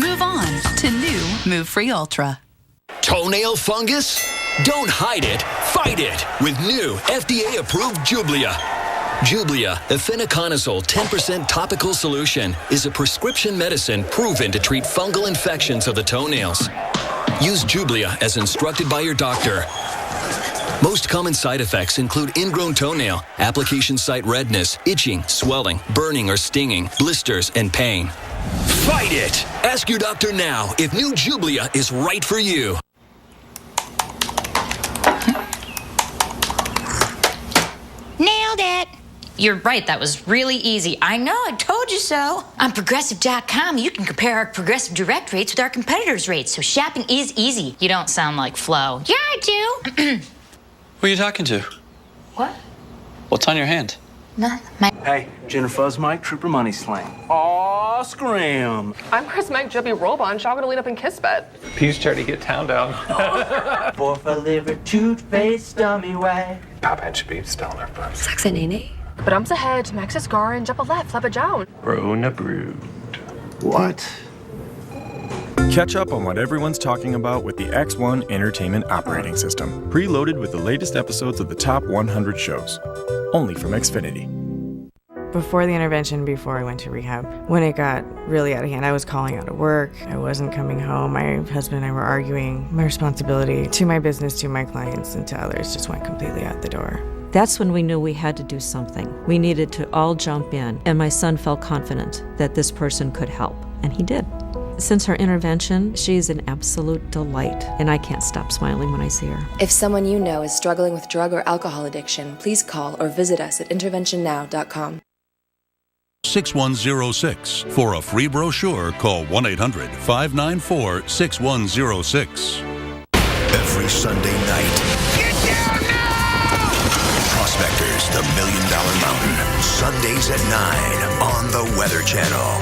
Move on to new Move Free Ultra. Toenail fungus? Don't hide it, fight it with new FDA-approved Jublia. Jublia, efinaconazole 10% topical solution, is a prescription medicine proven to treat fungal infections of the toenails. Use Jublia as instructed by your doctor. Most common side effects include ingrown toenail, application site redness, itching, swelling, burning or stinging, blisters, and pain. Fight it! Ask your doctor now if new Jublia is right for you. Nailed it. You're right, that was really easy. I know, I told you so. On Progressive.com, you can compare our Progressive Direct rates with our competitors' rates, so shopping is easy. You don't sound like Flo. Yeah, I do. Who are you talking to? What? What's on your hand? Nothing. Hey, Jennifer Fuzzmike, Trooper Money Slang. Aw, scram. I'm Chris Mike, Jubby Robon, y'all gonna lead up in Kissbet. Peace charity, get town down. For liver, toothpaste, dummy way. Pop Head should be still in our front. Saxa Nene. But I'm ahead, Maxis Gar and jump a left, flap a down. Rona Brood. What? Catch up on what everyone's talking about with the X1 Entertainment Operating System, preloaded with the latest episodes of the top 100 shows. Only from Xfinity. Before the intervention, before I went to rehab, when it got really out of hand, I was calling out of work. I wasn't coming home. My husband and I were arguing. My responsibility to my business, to my clients, and to others just went completely out the door. That's when we knew we had to do something. We needed to all jump in, and my son felt confident that this person could help, and he did. Since her intervention, she's an absolute delight, and I can't stop smiling when I see her. If someone you know is struggling with drug or alcohol addiction, please call or visit us at interventionnow.com. 6106. For a free brochure, call 1-800-594-6106. Every Sunday night. Get down now! Prospectors, the $1 Million Mountain. Sundays at 9 on the Weather Channel.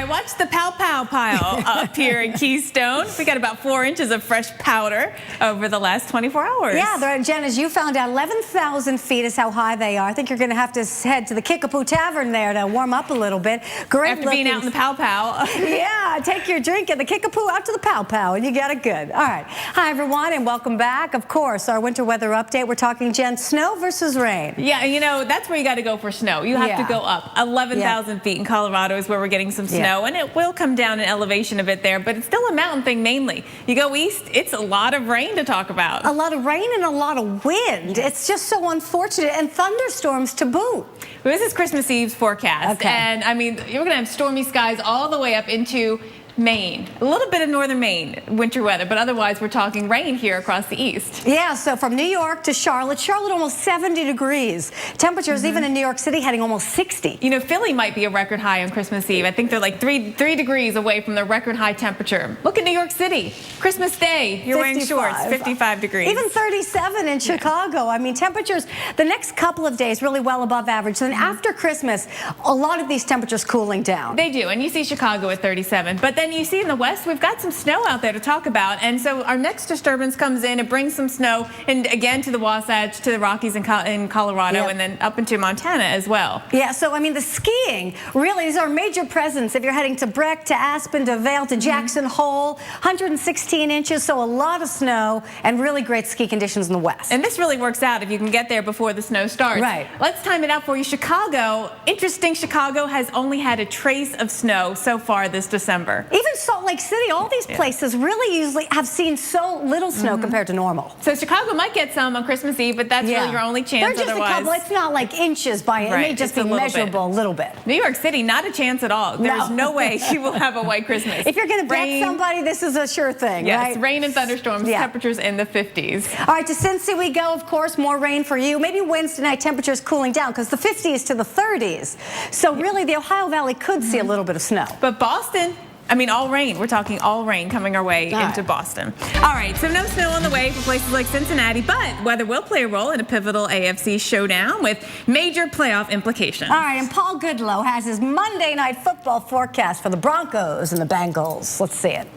Watch the pow pow pile up here in Keystone. We got about 4 inches of fresh powder over the last 24 hours. Yeah, Jen, as you found out, 11,000 feet is how high they are. I think you're going to have to head to the Kickapoo Tavern there to warm up a little bit. Great After being out in the pow pow. Yeah, take your drink at the Kickapoo out to the pow pow, and you got it good. All right. Hi, everyone, and welcome back. Of course, our winter weather update. We're talking, Jen, snow versus rain. Yeah, you know, that's where you got to go for snow. You have to go up. 11,000 feet in Colorado is where we're getting some snow. And it will come down in elevation a bit there, but it's still a mountain thing mainly. You go east, it's a lot of rain to talk about. A lot of rain and a lot of wind. It's just so unfortunate, and thunderstorms to boot. Well, this is Christmas Eve's forecast, and I mean, you're going to have stormy skies all the way up into Maine. A little bit of northern Maine winter weather, but otherwise we're talking rain here across the east. Yeah, so from New York to Charlotte almost 70 degrees. Temperatures even in New York City heading almost 60. You know, Philly might be a record high on Christmas Eve. I think they're like three degrees away from the record high temperature. Look at New York City. Christmas Day, you're wearing shorts, 55 degrees. Even 37 in Chicago. I mean, temperatures the next couple of days really well above average. Then after Christmas, a lot of these temperatures cooling down. They do, and you see Chicago at 37. But then you see in the west, we've got some snow out there to talk about. And so our next disturbance comes in and brings some snow, and again to the Wasatch, to the Rockies in Colorado, and then up into Montana as well. Yeah, so I mean, the skiing, really, these are major presents if you're heading to Breck, to Aspen, to Vail, to Jackson Hole. 116 inches, so a lot of snow and really great ski conditions in the west. And this really works out if you can get there before the snow starts. Right. Let's time it out for you. Chicago, interesting, Chicago has only had a trace of snow so far this December. Even Salt Lake City, all these places really usually have seen so little snow compared to normal. So Chicago might get some on Christmas Eve, but that's really your only chance. They're just otherwise. a couple. It's not like inches by it. It may just be measurable a little bit. New York City, not a chance at all. There's no way you will have a white Christmas. If you're going to bet somebody, this is a sure thing, yes, right? Rain and thunderstorms, temperatures in the 50s. All right, to Cincy we go, of course, more rain for you. Maybe Wednesday night temperatures cooling down because the 50s to the 30s. So really, the Ohio Valley could see a little bit of snow. But Boston, I mean, all rain. We're talking all rain coming our way into Boston. All right, so no snow on the way for places like Cincinnati, but weather will play a role in a pivotal AFC showdown with major playoff implications. All right, and Paul Goodlow has his Monday Night Football forecast for the Broncos and the Bengals. Let's see it.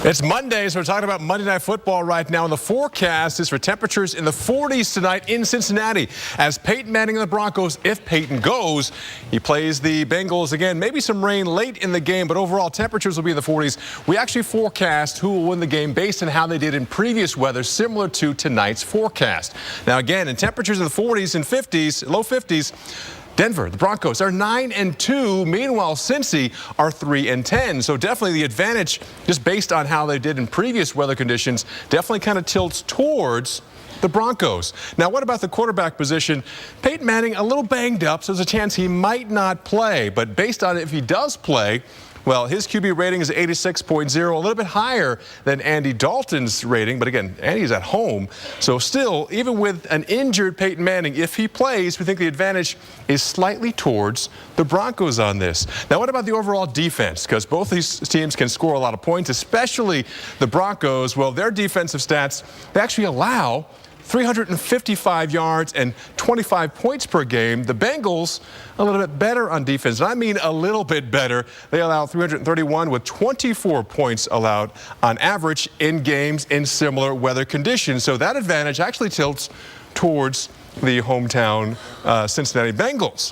It's Monday, so we're talking about Monday Night Football right now, and the forecast is for temperatures in the 40s tonight in Cincinnati as Peyton Manning and the Broncos, if Peyton goes, he plays the Bengals again. Maybe some rain late in the game, but overall temperatures will be in the 40s. We actually forecast who will win the game based on how they did in previous weather, similar to tonight's forecast. Now again, in temperatures in the 40s and 50s, low 50s, Denver, the Broncos are 9-2. Meanwhile, Cincy are 3-10. So definitely the advantage, just based on how they did in previous weather conditions, definitely kind of tilts towards the Broncos. Now, what about the quarterback position? Peyton Manning a little banged up, so there's a chance he might not play. But based on if he does play, well, his QB rating is 86.0, a little bit higher than Andy Dalton's rating. But again, Andy's at home. So still, even with an injured Peyton Manning, if he plays, we think the advantage is slightly towards the Broncos on this. Now, what about the overall defense? Because both these teams can score a lot of points, especially the Broncos. Well, their defensive stats, they actually allow 355 yards and 25 points per game. The Bengals, a little bit better on defense. And I mean a little bit better. They allow 331 with 24 points allowed on average in games in similar weather conditions. So that advantage actually tilts towards the hometown Cincinnati Bengals.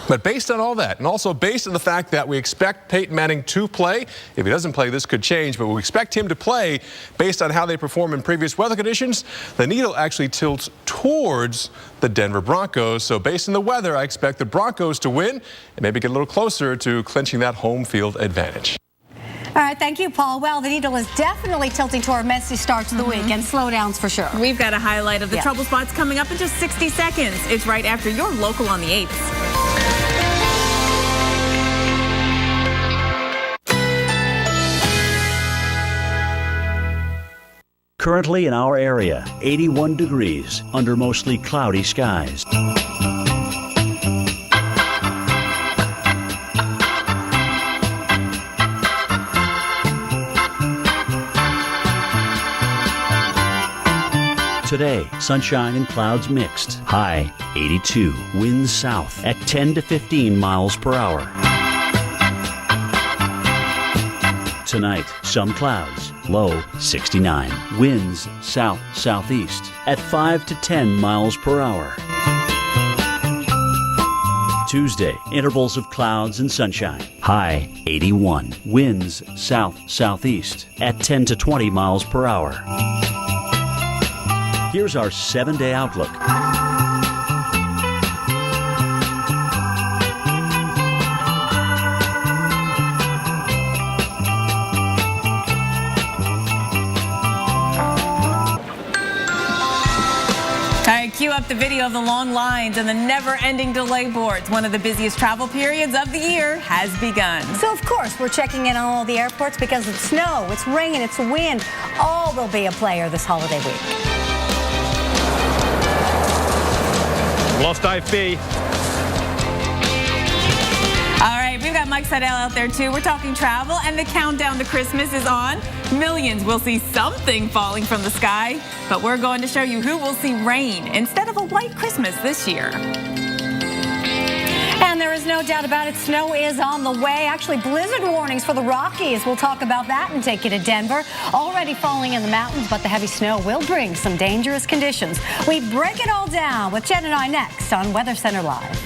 But based on all that, and also based on the fact that we expect Peyton Manning to play, if he doesn't play, this could change, but we expect him to play based on how they perform in previous weather conditions, the needle actually tilts towards the Denver Broncos. So based on the weather, I expect the Broncos to win and maybe get a little closer to clinching that home field advantage. All right, thank you, Paul. Well, the needle is definitely tilting to our messy start to the week and slowdowns for sure. We've got a highlight of the trouble spots coming up in just 60 seconds. It's right after your local on the 8th. Currently in our area, 81 degrees under mostly cloudy skies. Today, sunshine and clouds mixed. High 82, winds south at 10 to 15 miles per hour. Tonight, some clouds, low 69. Winds south-southeast at 5 to 10 miles per hour. Tuesday, intervals of clouds and sunshine. High 81. Winds south-southeast at 10 to 20 miles per hour. Here's our 7-day outlook. Cue up the video of the long lines and the never-ending delay boards. One of the busiest travel periods of the year has begun. So, of course, we're checking in on all the airports because it's snow, it's rain, it's wind. All will be a player this holiday week. Lost IFB. All right, we've got Mike Seidel out there, too. We're talking travel, and the countdown to Christmas is on. Millions will see something falling from the sky, but we're going to show you who will see rain instead of a white Christmas this year. And there is no doubt about it, snow is on the way. Actually, blizzard warnings for the Rockies. We'll talk about that and take you to Denver. Already falling in the mountains, but the heavy snow will bring some dangerous conditions. We break it all down with Jen and I next on Weather Center Live.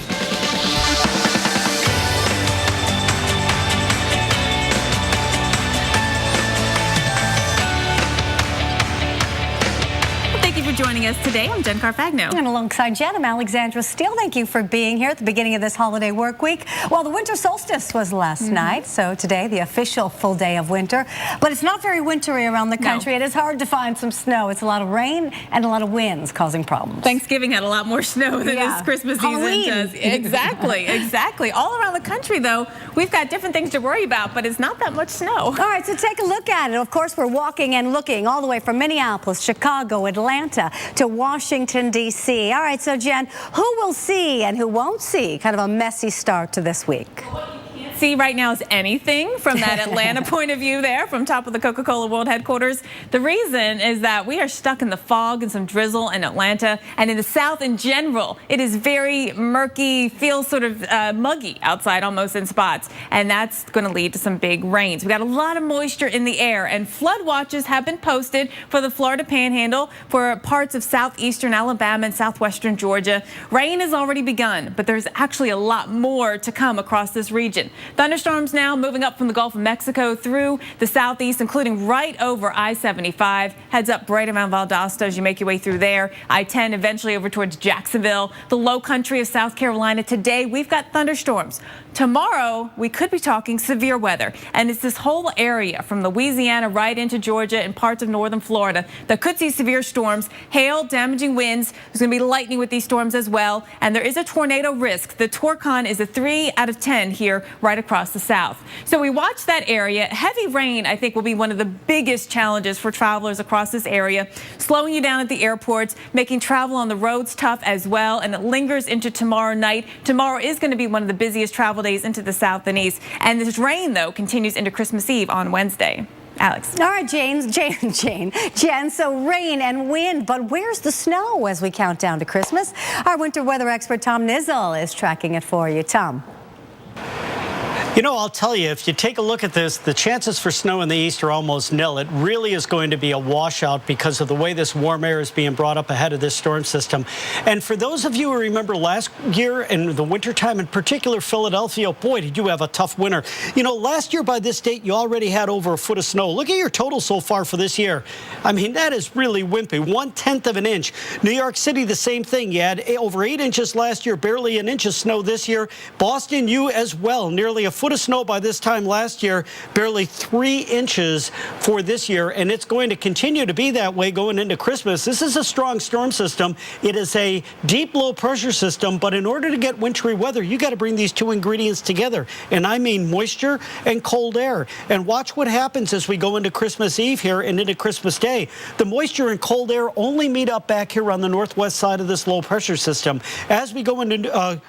Joining us today, I'm Jen Carfagno. And alongside Jen, I'm Alexandra Steele. Thank you for being here at the beginning of this holiday work week. Well, the winter solstice was last night, so today the official full day of winter. But it's not very wintry around the country. It is hard to find some snow. It's a lot of rain and a lot of winds causing problems. Thanksgiving had a lot more snow than this Christmas season does. Exactly. All around the country, though, we've got different things to worry about, but it's not that much snow. All right, so take a look at it. Of course, we're walking and looking all the way from Minneapolis, Chicago, Atlanta, to Washington, D.C. All right, so Jen, who will see and who won't see kind of a messy start to this week? see right now is anything from that Atlanta point of view there, from top of the Coca-Cola World headquarters. The reason is that we are stuck in the fog and some drizzle in Atlanta, and in the South in general. It is very murky, feels sort of muggy outside almost in spots, and that's going to lead to some big rains. We got a lot of moisture in the air, and flood watches have been posted for the Florida Panhandle, for parts of southeastern Alabama and southwestern Georgia. Rain has already begun, but there's actually a lot more to come across this region. Thunderstorms now moving up from the Gulf of Mexico through the southeast, including right over I-75. Heads up right around Valdosta as you make your way through there. I-10 eventually over towards Jacksonville, the low country of South Carolina. Today we've got thunderstorms. Tomorrow we could be talking severe weather, and it's this whole area from Louisiana right into Georgia and parts of northern Florida that could see severe storms, hail, damaging winds. There's going to be lightning with these storms as well, and there is a tornado risk. The Torcon is a 3 out of 10 here right across the south. So we watch that area. Heavy rain, I think, will be one of the biggest challenges for travelers across this area, slowing you down at the airports, making travel on the roads tough as well, and it lingers into tomorrow night. Tomorrow is going to be one of the busiest travel days into the south and east, and this rain, though, continues into Christmas Eve on Wednesday. Alex. All right, Jen, so rain and wind, but where's the snow as we count down to Christmas? Our winter weather expert Tom Nizzle is tracking it for you. Tom. You know, I'll tell you, if you take a look at this, the chances for snow in the east are almost nil. It really is going to be a washout because of the way this warm air is being brought up ahead of this storm system. And for those of you who remember last year and the wintertime, in particular Philadelphia, boy, did you have a tough winter. You know, last year by this date, you already had over a foot of snow. Look at your total so far for this year. I mean, that is really wimpy, 1/10 of an inch. New York City, the same thing. You had over 8 inches last year, barely an inch of snow this year. Boston, you as well, nearly a foot of snow by this time last year, barely 3 inches for this year, and it's going to continue to be that way going into Christmas. This is a strong storm system. It is a deep low pressure system, but in order to get wintry weather, you got to bring these two ingredients together, and I mean moisture and cold air. And watch what happens as we go into Christmas Eve here and into Christmas Day. The moisture and cold air only meet up back here on the northwest side of this low pressure system. As we go into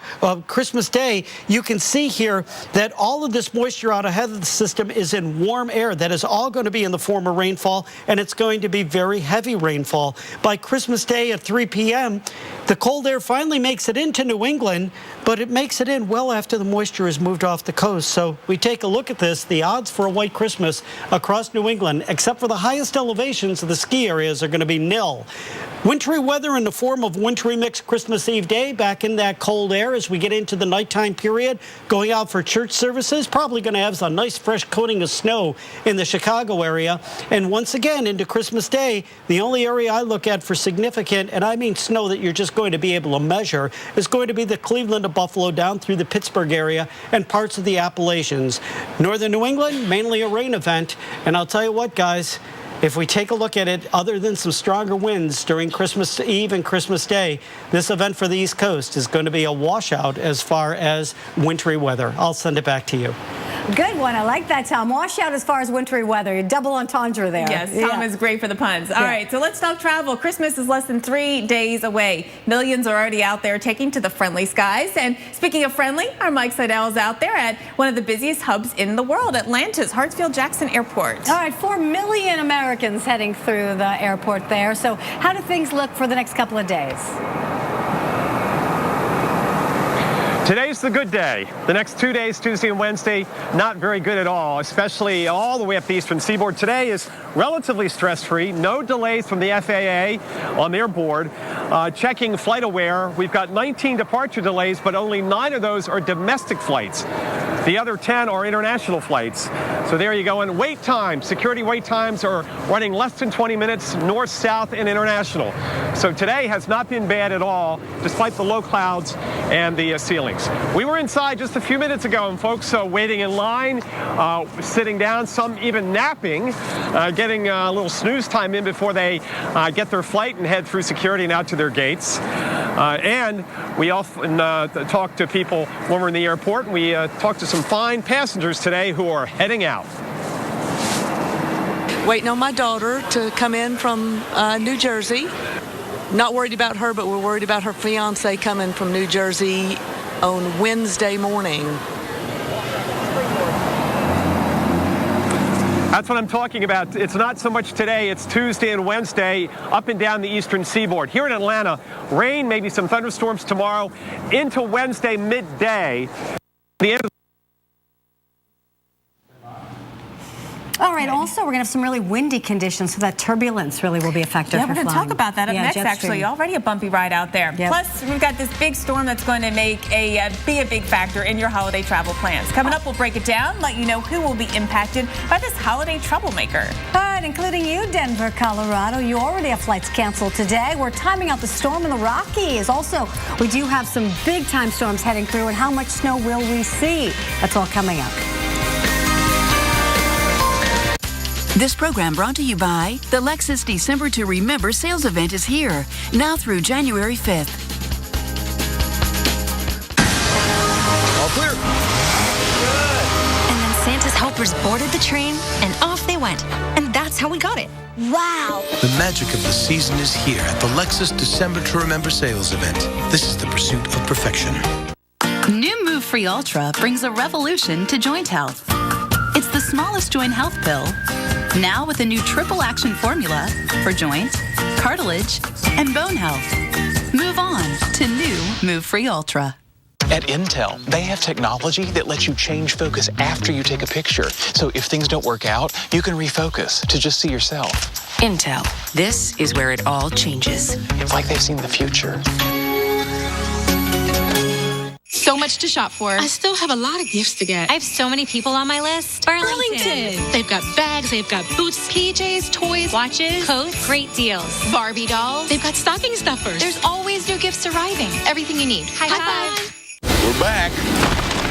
Christmas Day, you can see here that all of this moisture out ahead of the system is in warm air. That is all going to be in the form of rainfall, and it's going to be very heavy rainfall. By Christmas Day at 3 p.m., the cold air finally makes it into New England, but it makes it in well after the moisture has moved off the coast. So we take a look at this. The odds for a white Christmas across New England, except for the highest elevations of the ski areas, are going to be nil. Wintry weather in the form of wintry mix Christmas Eve day, back in that cold air as we get into the nighttime period, going out for church services, probably going to have a nice fresh coating of snow in the Chicago area. And once again, into Christmas Day, the only area I look at for significant, and I mean snow that you're just going to be able to measure, is going to be the Cleveland to Buffalo down through the Pittsburgh area and parts of the Appalachians. Northern New England, mainly a rain event. And I'll tell you what, guys, if we take a look at it, other than some stronger winds during Christmas Eve and Christmas Day, this event for the East Coast is going to be a washout as far as wintry weather. I'll send it back to you. Good one. I like that, Tom. Washout as far as wintry weather. You double entendre there. Yes, Tom is great for the puns. All right, so let's talk travel. Christmas is less than 3 days away. Millions are already out there taking to the friendly skies. And speaking of friendly, our Mike Seidel is out there at one of the busiest hubs in the world, Atlanta's Hartsfield-Jackson Airport. All right, 4 million Americans heading through the airport there. So how do things look for the next couple of days? Today's the good day. The next 2 days, Tuesday and Wednesday, not very good at all, especially all the way up the eastern seaboard. Today is relatively stress-free. No delays from the FAA on their board. Checking FlightAware, we've got 19 departure delays, but only 9 of those are domestic flights. The other 10 are international flights. So there you go. And wait times, security wait times are running less than 20 minutes north, south, and international. So today has not been bad at all, despite the low clouds and the ceilings. We were inside just a few minutes ago, and folks waiting in line, sitting down, some even napping, getting a little snooze time in before they get their flight and head through security and out to their gates. And we often talk to people when we're in the airport, and we talk to some fine passengers today who are heading out. Waiting on my daughter to come in from New Jersey. Not worried about her, but we're worried about her fiance coming from New Jersey on Wednesday morning. That's what I'm talking about. It's not so much today. It's Tuesday and Wednesday up and down the eastern seaboard. Here in Atlanta, rain, maybe some thunderstorms tomorrow into Wednesday midday. The end of All right, also, we're going to have some really windy conditions, so that turbulence really will be a factor for we're going to flying. talk about that up next, actually. Already a bumpy ride out there. Yep. Plus, we've got this big storm that's going to be a big factor in your holiday travel plans. Coming up, we'll break it down, let you know who will be impacted by this holiday troublemaker. All right, including you, Denver, Colorado. You already have flights canceled today. We're timing out the storm in the Rockies. Also, we do have some big-time storms heading through, and how much snow will we see? That's all coming up. This program brought to you by the Lexus December to Remember sales event is here, now through January 5th. All clear. And then Santa's helpers boarded the train, and off they went. And that's how we got it. Wow! The magic of the season is here at the Lexus December to Remember sales event. This is the pursuit of perfection. New Move Free Ultra brings a revolution to joint health. It's the smallest joint health pill, now with a new triple action formula for joint, cartilage, and bone health. Move on to new Move Free Ultra. At Intel, they have technology that lets you change focus after you take a picture. So if things don't work out, you can refocus to just see yourself. Intel. This is where it all changes. It's like they've seen the future. So much to shop for. I still have a lot of gifts to get. I have so many people on my list. Burlington. They've got bags, they've got boots, PJs, toys, watches, coats, great deals. Barbie dolls. They've got stocking stuffers. There's always new gifts arriving. Everything you need. High five. We're back.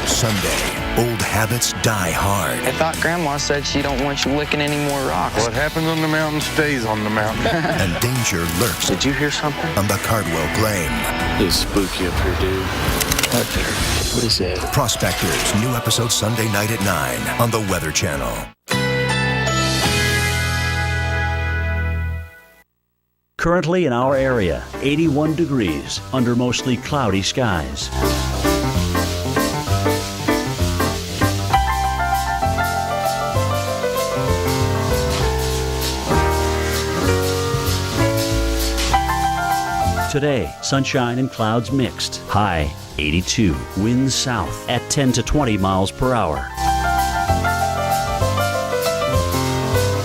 Sunday, old habits die hard. I thought Grandma said she don't want you licking any more rocks. What happens on the mountain stays on the mountain. And danger lurks. Did you hear something? On the Cardwell Claim. It's spooky up here, dude. Up there. What is that? Prospectors, new episode Sunday night at 9 on the Weather Channel. Currently in our area, 81 degrees under mostly cloudy skies. Today, sunshine and clouds mixed. High 82. Winds south at 10 to 20 miles per hour.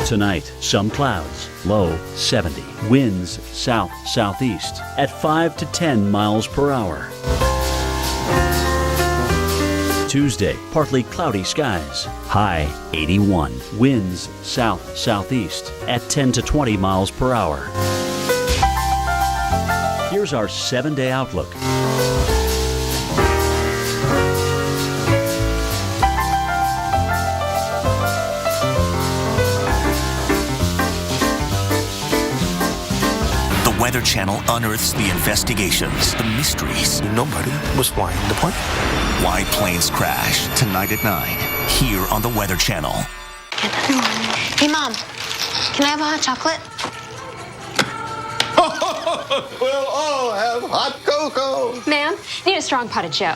Tonight, some clouds. Low 70. Winds south-southeast at 5 to 10 miles per hour. Tuesday, partly cloudy skies. High 81. Winds south-southeast at 10 to 20 miles per hour. Here's our 7-day outlook. The Weather Channel unearths the investigations, the mysteries. Nobody was flying the plane. Why planes crash tonight at 9 here on the Weather Channel. Hey, Mom, can I have a hot chocolate? We'll all have hot cocoa. Ma'am, need a strong pot of Joe.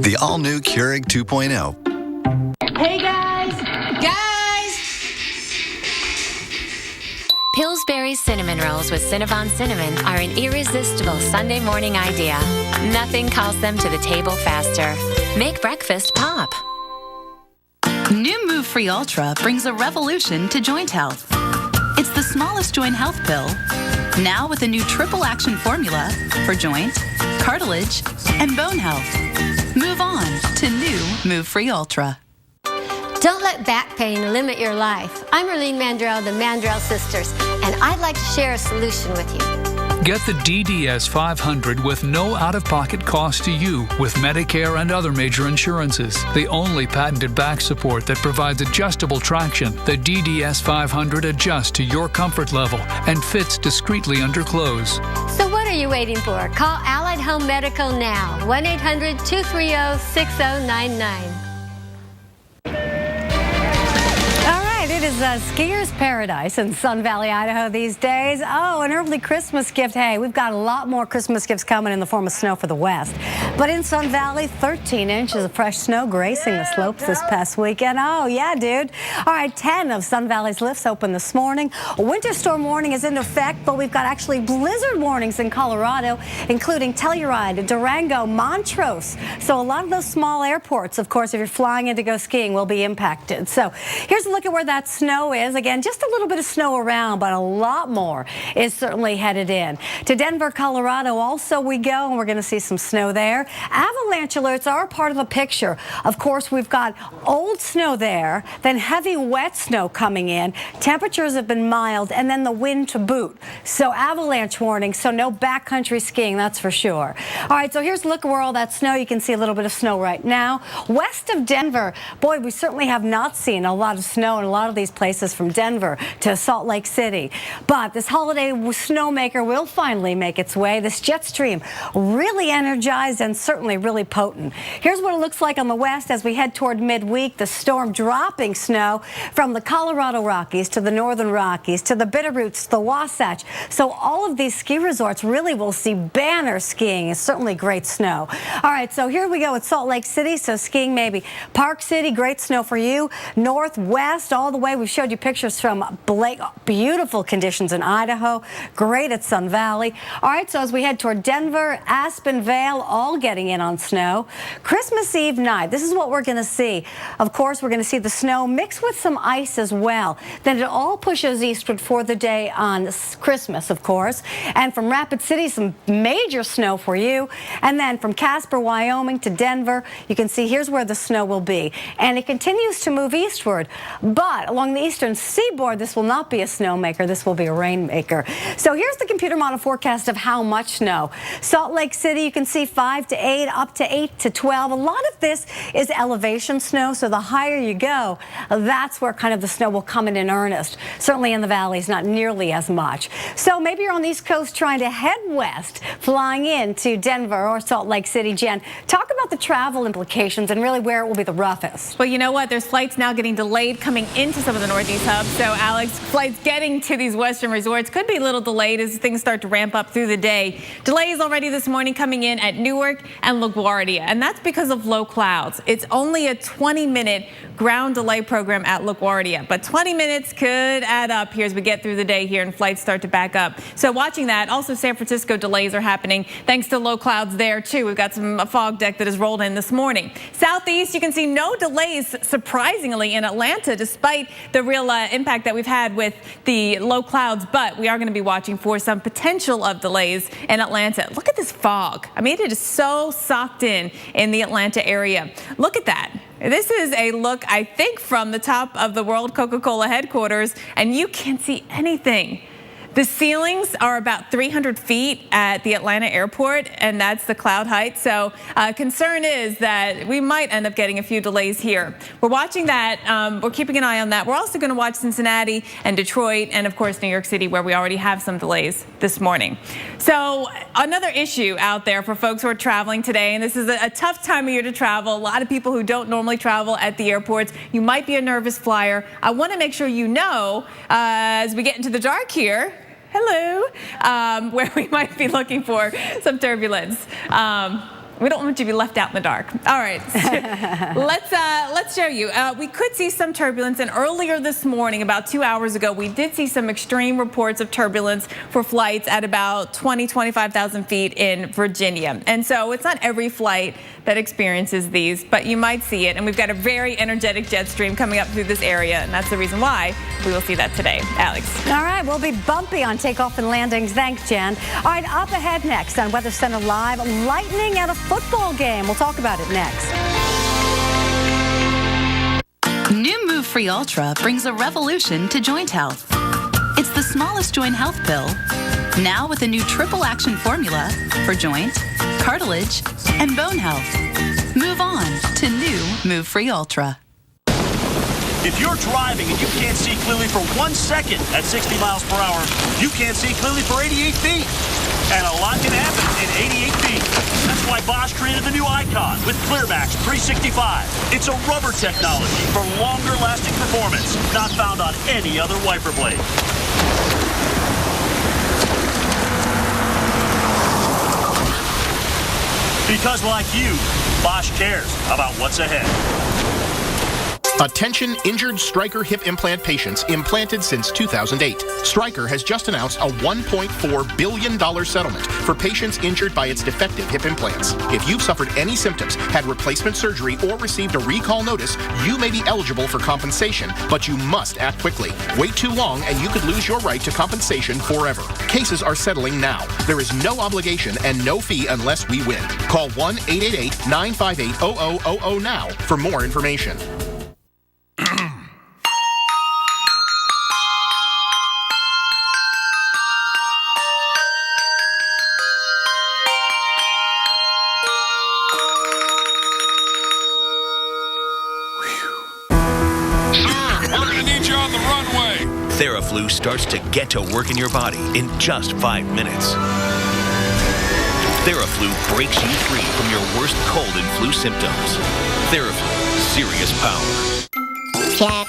The all-new Keurig 2.0. Hey, guys! Pillsbury Cinnamon Rolls with Cinnabon Cinnamon are an irresistible Sunday morning idea. Nothing calls them to the table faster. Make breakfast pop. New Move Free Ultra brings a revolution to joint health. It's the smallest joint health pill, now with a new triple action formula for joint, cartilage, and bone health. Move on to new Move Free Ultra. Don't let back pain limit your life. I'm Arlene Mandrell of the Mandrell Sisters, and I'd like to share a solution with you. Get the DDS 500 with no out-of-pocket cost to you with Medicare and other major insurances. The only patented back support that provides adjustable traction. The DDS 500 adjusts to your comfort level and fits discreetly under clothes. So what are you waiting for? Call Allied Home Medical now. 1-800-230-6099. It it is a skier's paradise in Sun Valley, Idaho these days. Oh, an early Christmas gift. Hey, we've got a lot more Christmas gifts coming in the form of snow for the West. But in Sun Valley, 13 inches of fresh snow gracing the slopes this past weekend. Oh, yeah, dude. All right, 10 of Sun Valley's lifts open this morning. A winter storm warning is in effect, but we've got actually blizzard warnings in Colorado, including Telluride, Durango, Montrose. So a lot of those small airports, of course, if you're flying in to go skiing, will be impacted. So here's a look at where that snow is. Again, just a little bit of snow around, but a lot more is certainly headed in. To Denver, Colorado also we go, and we're going to see some snow there. Avalanche alerts are part of the picture. Of course, we've got old snow there, then heavy wet snow coming in. Temperatures have been mild, and then the wind to boot. So avalanche warning, so no backcountry skiing, that's for sure. All right, so here's a look at where all that snow. You can see a little bit of snow right now. West of Denver, boy, we certainly have not seen a lot of snow in a lot of these places from Denver to Salt Lake City. But this holiday snowmaker will finally make its way. This jet stream really energized and certainly really potent. Here's what it looks like on the west as we head toward midweek. The storm dropping snow from the Colorado Rockies to the Northern Rockies to the Bitterroots, the Wasatch. So all of these ski resorts really will see banner skiing. It's certainly great snow. All right, so here we go at Salt Lake City. So skiing maybe. Park City, great snow for you. Northwest all the way. We showed you pictures from Blake. Beautiful conditions in Idaho. Great at Sun Valley. All right, so as we head toward Denver, Aspen Vale, all getting in on snow. Christmas Eve night, this is what we're going to see. Of course, we're going to see the snow mixed with some ice as well. Then it all pushes eastward for the day on Christmas, of course. And from Rapid City, some major snow for you. And then from Casper, Wyoming to Denver, you can see here's where the snow will be. And it continues to move eastward. But along the eastern seaboard, this will not be a snowmaker. This will be a rainmaker. So here's the computer model forecast of how much snow. Salt Lake City, you can see 5 to 8, up to 8 to 12. A lot of this is elevation snow, so the higher you go, that's where kind of the snow will come in earnest. Certainly in the valleys, not nearly as much. So maybe you're on the East Coast trying to head west, flying into Denver or Salt Lake City. Jen, talk about the travel implications and really where it will be the roughest. Well, you know what? There's flights now getting delayed coming into some of the Northeast hubs. So, Alex, flights getting to these western resorts could be a little delayed as things start to ramp up through the day. Delays already this morning coming in at Newark and LaGuardia, and that's because of low clouds. It's only a 20-minute ground delay program at LaGuardia, but 20 minutes could add up here as we get through the day here and flights start to back up. So watching that, also San Francisco delays are happening thanks to low clouds there too. We've got some fog deck that has rolled in this morning. Southeast, you can see no delays surprisingly in Atlanta despite the real impact that we've had with the low clouds, but we are going to be watching for some potential of delays in Atlanta. Look at this fog. I mean, it is so socked in the Atlanta area. Look at that. This is a look, I think, from the top of the World Coca-Cola headquarters, and you can't see anything. The ceilings are about 300 feet at the Atlanta airport, and that's the cloud height. So concern is that we might end up getting a few delays here. We're watching that. We're keeping an eye on that. We're also going to watch Cincinnati and Detroit and, of course, New York City, where we already have some delays this morning. So another issue out there for folks who are traveling today, and this is a tough time of year to travel. A lot of people who don't normally travel at the airports. You might be a nervous flyer. I want to make sure you know as we get into the dark here, hello, where we might be looking for some turbulence. We don't want you to be left out in the dark. All right, let's show you. We could see some turbulence, and earlier this morning, about 2 hours ago, we did see some extreme reports of turbulence for flights at about 25,000 feet in Virginia. And so it's not every flight that experiences these, but you might see it. And we've got a very energetic jet stream coming up through this area, and that's the reason why we will see that today. Alex. All right, we'll be bumpy on takeoff and landings. Thanks, Jen. All right, up ahead next on Weather Center Live, lightning at a football game. We'll talk about it next. New Move Free Ultra brings a revolution to joint health. It's the smallest joint health pill, now with a new triple action formula for joint, cartilage, and bone health. Move on to new Move Free Ultra. If you're driving and you can't see clearly for 1 second at 60 miles per hour, you can't see clearly for 88 feet. And a lot can happen in 88 feet. That's why why Bosch created the new Icon with ClearMax 365. It's a rubber technology for longer lasting performance, not found on any other wiper blade. Because like you, Bosch cares about what's ahead. Attention injured Stryker hip implant patients implanted since 2008. Stryker has just announced a $1.4 billion settlement for patients injured by its defective hip implants. If you've suffered any symptoms, had replacement surgery, or received a recall notice, you may be eligible for compensation, but you must act quickly. Wait too long and you could lose your right to compensation forever. Cases are settling now. There is no obligation and no fee unless we win. Call 1-888-958-0000 now for more information. TheraFlu starts to get to work in your body in just 5 minutes. TheraFlu breaks you free from your worst cold and flu symptoms. TheraFlu, serious power. Check.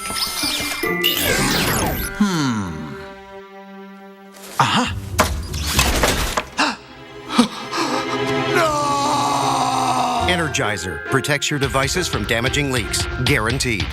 Energizer protects your devices from damaging leaks. Guaranteed.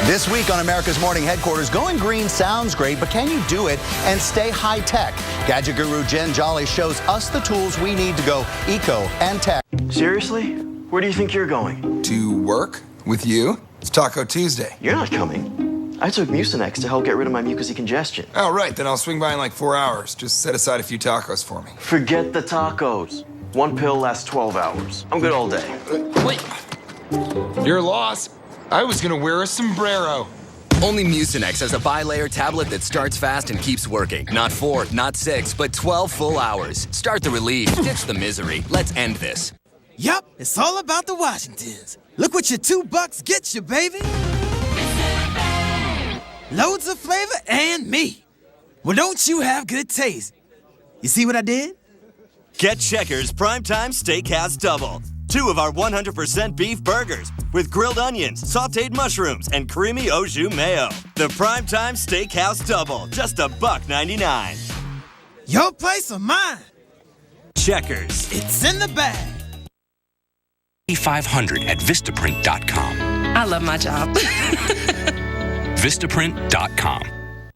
This week on America's Morning Headquarters, going green sounds great, but can you do it and stay high tech? Gadget guru Jen Jolly shows us the tools we need to go eco and tech. Seriously? Where do you think you're going? To work? With you? It's Taco Tuesday. You're not coming. I took Mucinex to help get rid of my mucousy congestion. Oh, right. Then I'll swing by in like 4 hours. Just set aside a few tacos for me. Forget the tacos. One pill lasts 12 hours. I'm good all day. Wait. Your loss. I was gonna wear a sombrero. Only Mucinex has a bi-layer tablet that starts fast and keeps working. Not 4, not 6, but 12 full hours. Start the relief, ditch the misery. Let's end this. Yup, it's all about the Washingtons. Look what your $2 gets you, baby. Loads of flavor and meat. Well, don't you have good taste? You see what I did? Get Checkers Primetime Steakhouse Double. 2 of our 100% beef burgers with grilled onions, sautéed mushrooms, and creamy au jus mayo. The Primetime Steakhouse Double, just $1.99. Your place or mine? Checkers. It's in the bag. 500 at Vistaprint.com. I love my job. Vistaprint.com.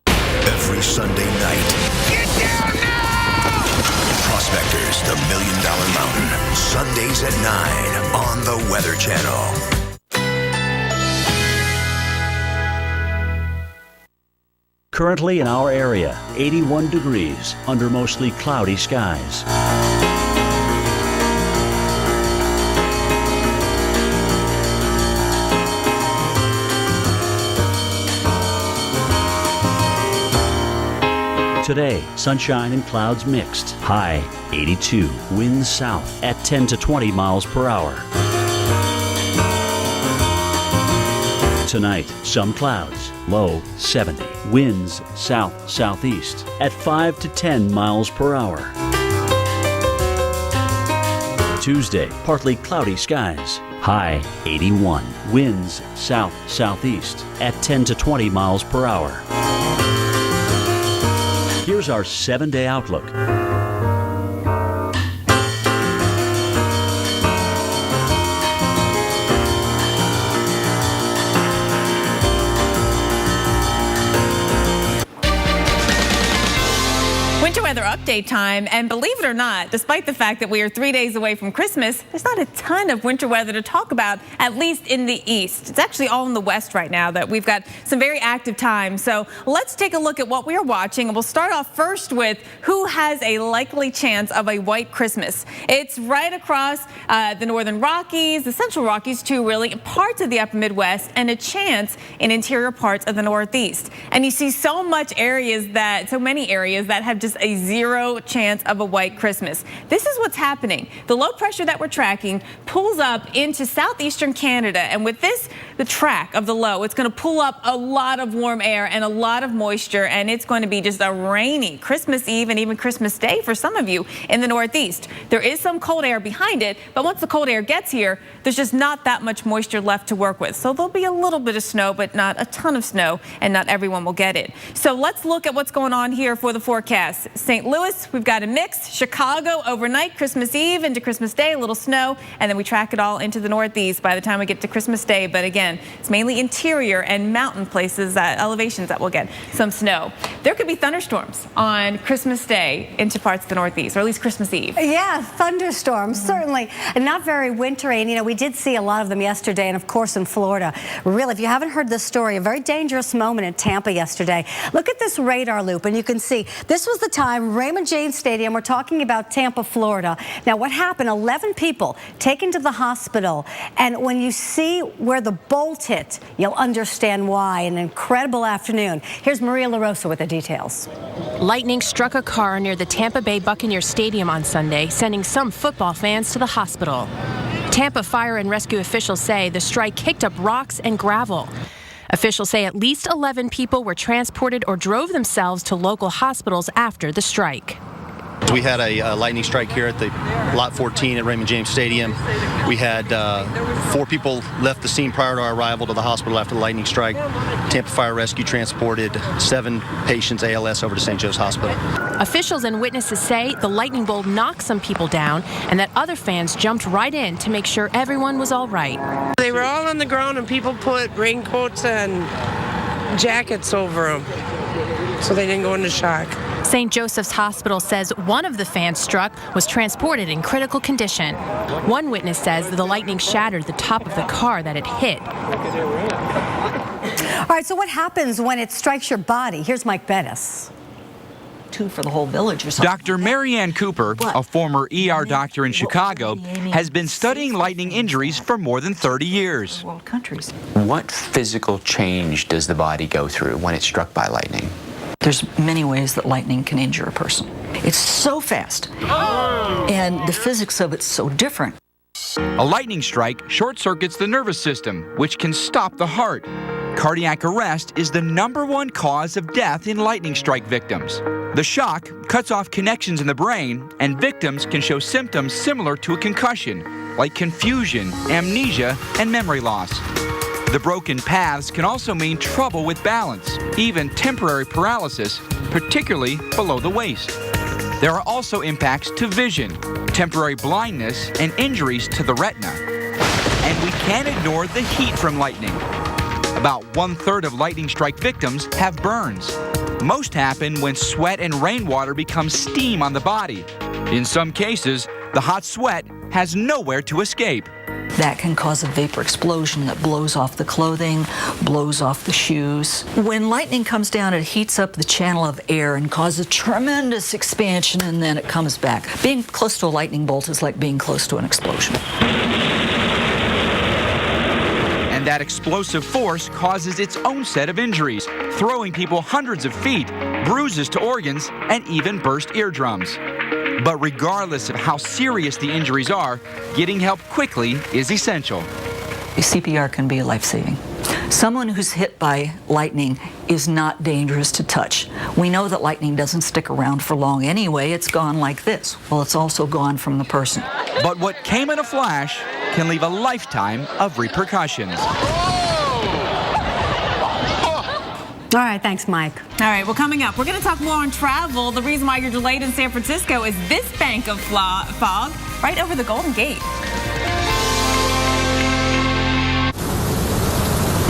Every Sunday night. Get down now! Prospectors, the $1 Million Mountain. Sundays at 9 on the Weather Channel. Currently in our area, 81 degrees under mostly cloudy skies. Today, sunshine and clouds mixed. High 82. Winds south at 10 to 20 miles per hour. Tonight, some clouds. Low 70. Winds south-southeast at 5 to 10 miles per hour. Tuesday, partly cloudy skies. High 81. Winds south-southeast at 10 to 20 miles per hour. Here's our 7-day outlook. Winter weather update time, and believe it or not, despite the fact that we are 3 days away from Christmas, there's not a ton of winter weather to talk about, at least in the east. It's actually all in the west right now that we've got some very active times. So let's take a look at what we are watching, and we'll start off first with who has a likely chance of a white Christmas. It's right across the northern Rockies, the central Rockies too, really, parts of the upper Midwest, and a chance in interior parts of the Northeast. And you see so many areas that have just a 0 0 chance of a white Christmas. This is what's happening. The low pressure that we're tracking pulls up into southeastern Canada, and with this, the track of the low, it's going to pull up a lot of warm air and a lot of moisture, and it's going to be just a rainy Christmas Eve and even Christmas Day for some of you in the Northeast. There is some cold air behind it, but once the cold air gets here, there's just not that much moisture left to work with. So there'll be a little bit of snow, but not a ton of snow, and not everyone will get it. So let's look at what's going on here for the forecast. St. Louis, we've got a mix. Chicago, overnight, Christmas Eve into Christmas Day, a little snow, and then we track it all into the Northeast by the time we get to Christmas Day. But again, it's mainly interior and mountain places, elevations that will get some snow. There could be thunderstorms on Christmas Day into parts of the Northeast, or at least Christmas Eve. Yeah, thunderstorms, certainly. And not very wintry. And, you know, we did see a lot of them yesterday, and of course in Florida. Really, if you haven't heard this story, a very dangerous moment in Tampa yesterday. Look at this radar loop, and you can see this was the time, Raymond James Stadium. We're talking about Tampa, Florida. Now, what happened? 11 people taken to the hospital. And when you see where the bolt hit, you'll understand why. An incredible afternoon. Here's Maria LaRosa with the details. Lightning struck a car near the Tampa Bay Buccaneers Stadium on Sunday, sending some football fans to the hospital. Tampa Fire and Rescue officials say the strike kicked up rocks and gravel. Officials say at least 11 people were transported or drove themselves to local hospitals after the strike. We had a lightning strike here at the Lot 14 at Raymond James Stadium. We had 4 people left the scene prior to our arrival to the hospital after the lightning strike. Tampa Fire Rescue transported 7 patients ALS over to St. Joe's Hospital. Officials and witnesses say the lightning bolt knocked some people down and that other fans jumped right in to make sure everyone was all right. They were all on the ground and people put raincoats and jackets over them so they didn't go into shock. St. Joseph's Hospital says one of the fans struck was transported in critical condition. One witness says the lightning shattered the top of the car that it hit. All right, so what happens when it strikes your body? Here's Mike Bettis. For the whole village or something. Dr. Marianne Cooper, a former ER doctor in Chicago, has been studying lightning injuries for more than 30 years. What physical change does the body go through when it's struck by lightning? There's many ways that lightning can injure a person. It's so fast, and the physics of it's so different. A lightning strike short-circuits the nervous system, which can stop the heart. Cardiac arrest is the #1 cause of death in lightning strike victims. The shock cuts off connections in the brain, and victims can show symptoms similar to a concussion, like confusion, amnesia, and memory loss. The broken paths can also mean trouble with balance, even temporary paralysis, particularly below the waist. There are also impacts to vision, temporary blindness, and injuries to the retina. And we can't ignore the heat from lightning. About 1/3 of lightning strike victims have burns. Most happen when sweat and rainwater become steam on the body. In some cases, the hot sweat has nowhere to escape. That can cause a vapor explosion that blows off the clothing, blows off the shoes. When lightning comes down, it heats up the channel of air and causes tremendous expansion, and then it comes back. Being close to a lightning bolt is like being close to an explosion. And that explosive force causes its own set of injuries, throwing people hundreds of feet, bruises to organs, and even burst eardrums. But regardless of how serious the injuries are, getting help quickly is essential. CPR can be life-saving. Someone who's hit by lightning is not dangerous to touch. We know that lightning doesn't stick around for long anyway. It's gone like this. Well, it's also gone from the person. But what came in a flash can leave a lifetime of repercussions. All right, thanks, Mike. All right, well, coming up, we're going to talk more on travel. The reason why you're delayed in San Francisco is this bank of fog right over the Golden Gate.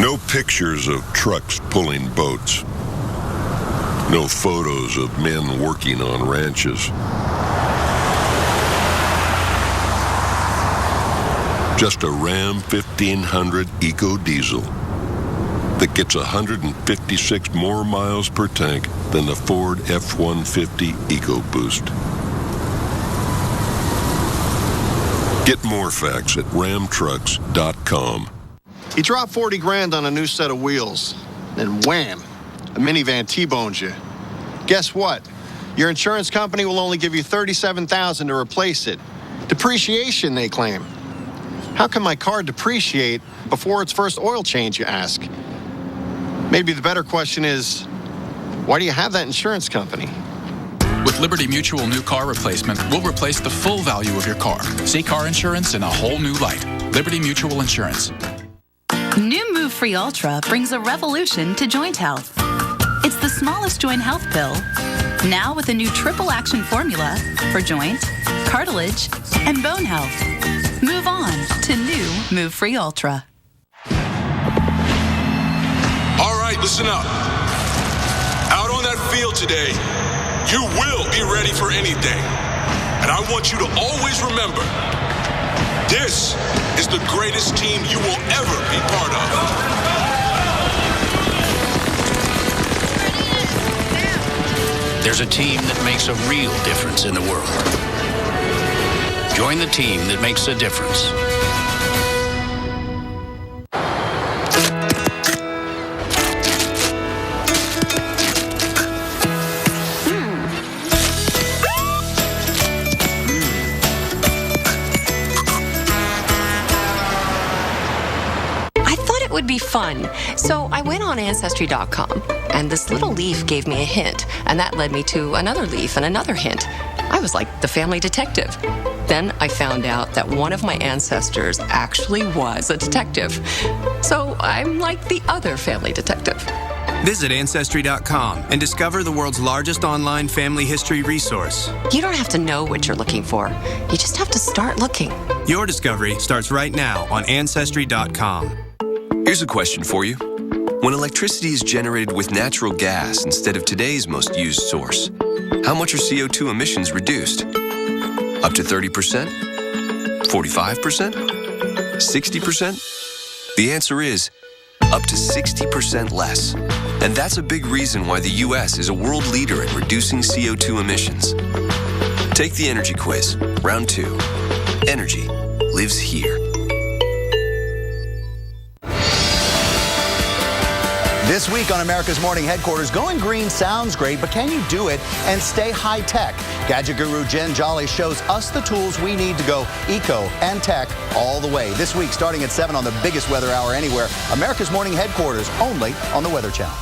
No pictures of trucks pulling boats. No photos of men working on ranches. Just a Ram 1500 Eco Diesel that gets 156 more miles per tank than the Ford F-150 EcoBoost. Get more facts at ramtrucks.com. You drop 40 grand on a new set of wheels, then wham, a minivan T-bones you. Guess what? Your insurance company will only give you $37,000 to replace it. Depreciation, they claim. How can my car depreciate before its first oil change, you ask? Maybe the better question is, why do you have that insurance company? With Liberty Mutual New Car Replacement, we'll replace the full value of your car. See car insurance in a whole new light. Liberty Mutual Insurance. New Move Free Ultra brings a revolution to joint health. It's the smallest joint health pill, now with a new triple action formula for joint, cartilage, and bone health. Move on to new Move Free Ultra. All right, listen up. Out on that field today, you will be ready for anything. And I want you to always remember, this is the greatest team you will ever be part of. There's a team that makes a real difference in the world. Join the team that makes a difference. Would be fun. So I went on Ancestry.com, and this little leaf gave me a hint, and that led me to another leaf and another hint. I was like the family detective. Then I found out that one of my ancestors actually was a detective. So I'm like the other family detective. Visit Ancestry.com and discover the world's largest online family history resource. You don't have to know what you're looking for. You just have to start looking. Your discovery starts right now on Ancestry.com. Here's a question for you. When electricity is generated with natural gas instead of today's most used source, how much are CO2 emissions reduced? Up to 30%? 45%? 60%? The answer is up to 60% less. And that's a big reason why the U.S. is a world leader in reducing CO2 emissions. Take the energy quiz, round 2. Energy lives here. This week on America's Morning Headquarters, going green sounds great, but can you do it and stay high-tech? Gadget guru Jen Jolly shows us the tools we need to go eco and tech all the way. This week, starting at 7 on the biggest weather hour anywhere, America's Morning Headquarters, only on the Weather Channel.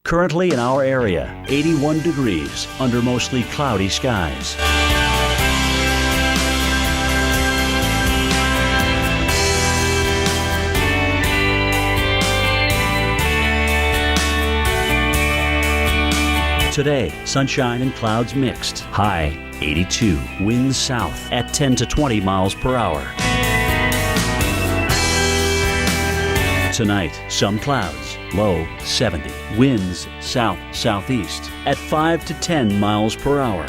Currently in our area, 81 degrees under mostly cloudy skies. Today, sunshine and clouds mixed. High 82. Winds south at 10 to 20 miles per hour. Tonight, some clouds. Low 70. Winds south-southeast at 5 to 10 miles per hour.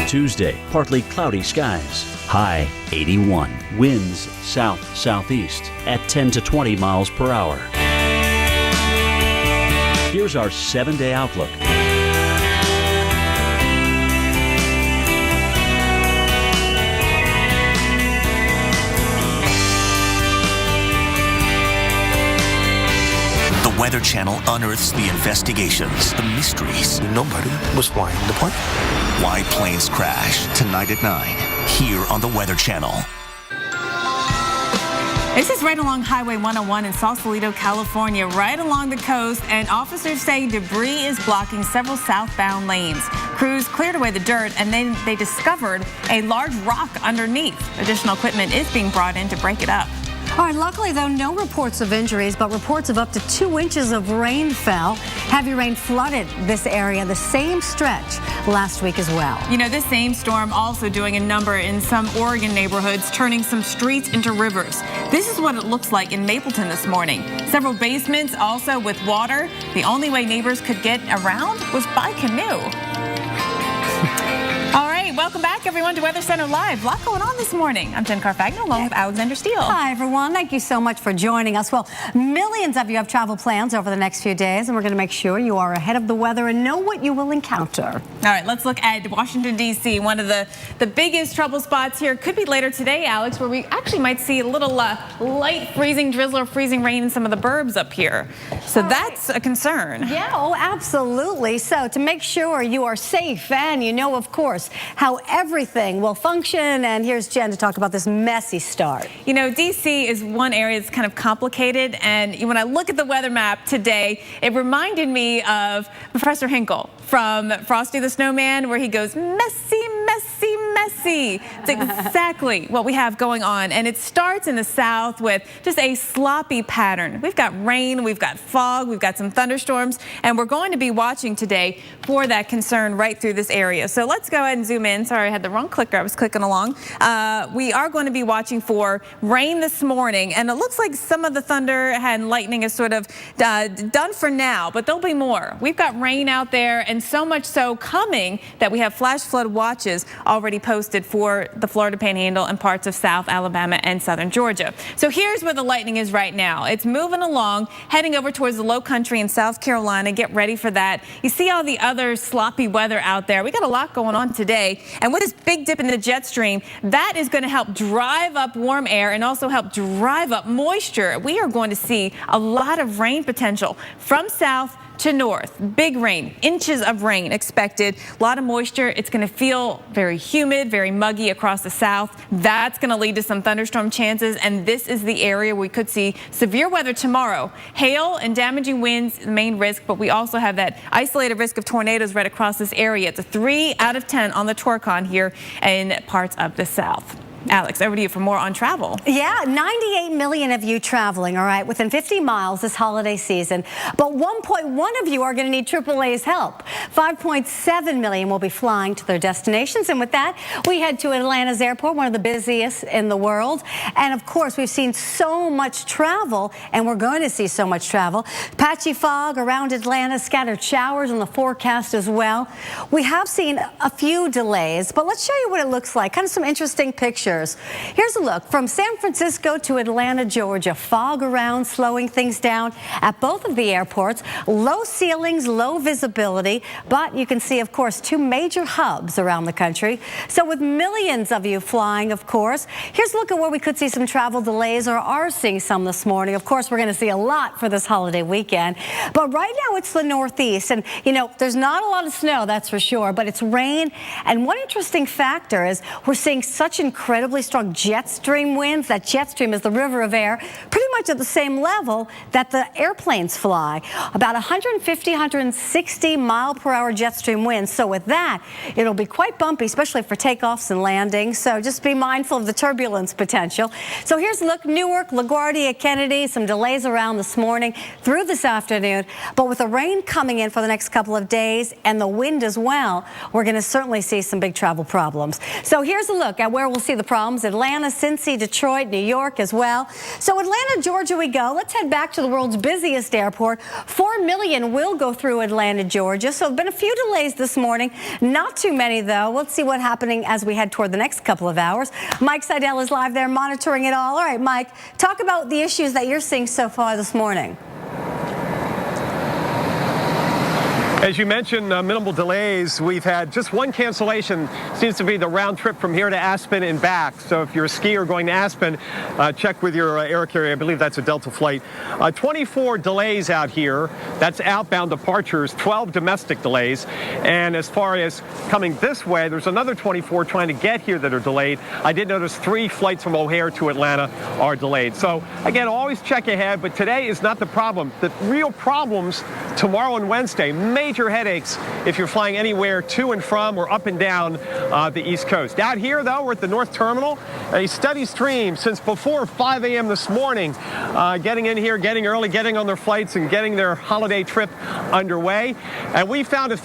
Tuesday, partly cloudy skies. High 81. Winds south-southeast at 10 to 20 miles per hour. Here's our 7-day outlook. The Weather Channel unearths the investigations, the mysteries. Nobody was flying the plane. Why planes crash tonight at 9 here on the Weather Channel. This is right along Highway 101 in Sausalito, California, right along the coast, and officers say debris is blocking several southbound lanes. Crews cleared away the dirt, and then they discovered a large rock underneath. Additional equipment is being brought in to break it up. All right, luckily, though, no reports of injuries, but reports of up to 2 inches of rain fell. Heavy rain flooded this area, the same stretch last week as well. You know, this same storm also doing a number in some Oregon neighborhoods, turning some streets into rivers. This is what it looks like in Mapleton this morning. Several basements also with water. The only way neighbors could get around was by canoe. All right, welcome back, everyone, to Weather Center Live. A lot going on this morning. I'm Jen Carfagno, along with Alexandra Steele. Hi, everyone. Thank you so much for joining us. Well, millions of you have travel plans over the next few days, and we're going to make sure you are ahead of the weather and know what you will encounter. All right, let's look at Washington, D.C. One of the biggest trouble spots here could be later today, Alex, where we actually might see a little light freezing drizzle or freezing rain in some of the burbs up here. So that's a concern. Yeah, oh, absolutely. So to make sure you are safe and you know, of course, how everything will function. And here's Jen to talk about this messy start. You know, D.C. is one area that's kind of complicated. And when I look at the weather map today, it reminded me of Professor Hinkle from Frosty the Snowman, where he goes, messy, messy, messy. It's exactly what we have going on. And it starts in the south with just a sloppy pattern. We've got rain, we've got fog, we've got some thunderstorms, and we're going to be watching today for that concern right through this area. So let's go ahead and zoom in. Sorry, I had the wrong clicker. I was clicking along. We are going to be watching for rain this morning, and it looks like some of the thunder and lightning is sort of done for now, but there'll be more. We've got rain out there, and so much so coming that we have flash flood watches already posted for the Florida Panhandle and parts of South Alabama and southern Georgia. So here's where the lightning is right now. It's moving along, heading over towards the low country in South Carolina. Get ready for that. You see all the other sloppy weather out there. We got a lot going on today. And with this big dip in the jet stream, that is going to help drive up warm air and also help drive up moisture. We are going to see a lot of rain potential from south to north. Big rain, inches of rain expected, a lot of moisture. It's going to feel very humid, very muggy across the south. That's going to lead to some thunderstorm chances, and this is the area we could see severe weather tomorrow. Hail and damaging winds, the main risk, but we also have that isolated risk of tornadoes right across this area. It's a 3 out of 10 on the Torcon here in parts of the south. Alex, over to you for more on travel. Yeah, 98 million of you traveling, all right, within 50 miles this holiday season. But 1.1 of you are going to need AAA's help. 5.7 million will be flying to their destinations. And with that, we head to Atlanta's airport, one of the busiest in the world. And of course, we've seen so much travel, and we're going to see so much travel. Patchy fog around Atlanta, scattered showers on the forecast as well. We have seen a few delays, but let's show you what it looks like. Kind of some interesting pictures. Here's a look from San Francisco to Atlanta, Georgia. Fog around, slowing things down at both of the airports. Low ceilings, low visibility, but you can see, of course, two major hubs around the country. So with millions of you flying, of course, here's a look at where we could see some travel delays, or are seeing some this morning. Of course, we're going to see a lot for this holiday weekend. But right now it's the Northeast, and you know, there's not a lot of snow, that's for sure, but it's rain. And one interesting factor is we're seeing such incredibly strong jet stream winds. That jet stream is the river of air, pretty much at the same level that the airplanes fly. About 150, 160 mile per hour jet stream winds. So with that, it'll be quite bumpy, especially for takeoffs and landings. So just be mindful of the turbulence potential. So here's a look. Newark, LaGuardia, Kennedy, some delays around this morning through this afternoon. But with the rain coming in for the next couple of days and the wind as well, we're going to certainly see some big travel problems. So here's a look at where we'll see the problems. Atlanta, Cincy, Detroit, New York as well. So Atlanta, Georgia we go. Let's head back to the world's busiest airport. 4 million will go through Atlanta, Georgia. So been a few delays this morning. Not too many though. Let's see what's happening as we head toward the next couple of hours. Mike Seidel is live there monitoring it all. All right, Mike, talk about the issues that you're seeing so far this morning. As you mentioned, minimal delays. We've had just one cancellation. Seems to be the round trip from here to Aspen and back. So if you're a skier going to Aspen, check with your air carrier. I believe that's a Delta flight. 24 delays out here. That's outbound departures, 12 domestic delays. And as far as coming this way, there's another 24 trying to get here that are delayed. I did notice 3 flights from O'Hare to Atlanta are delayed. So again, always check ahead, but today is not the problem. The real problems tomorrow and Wednesday, major headaches if you're flying anywhere to and from or up and down the East Coast. Out here, though, we're at the North Terminal. A steady stream since before 5 a.m. this morning, getting in here, getting early, getting on their flights and getting their holiday trip underway. And we found a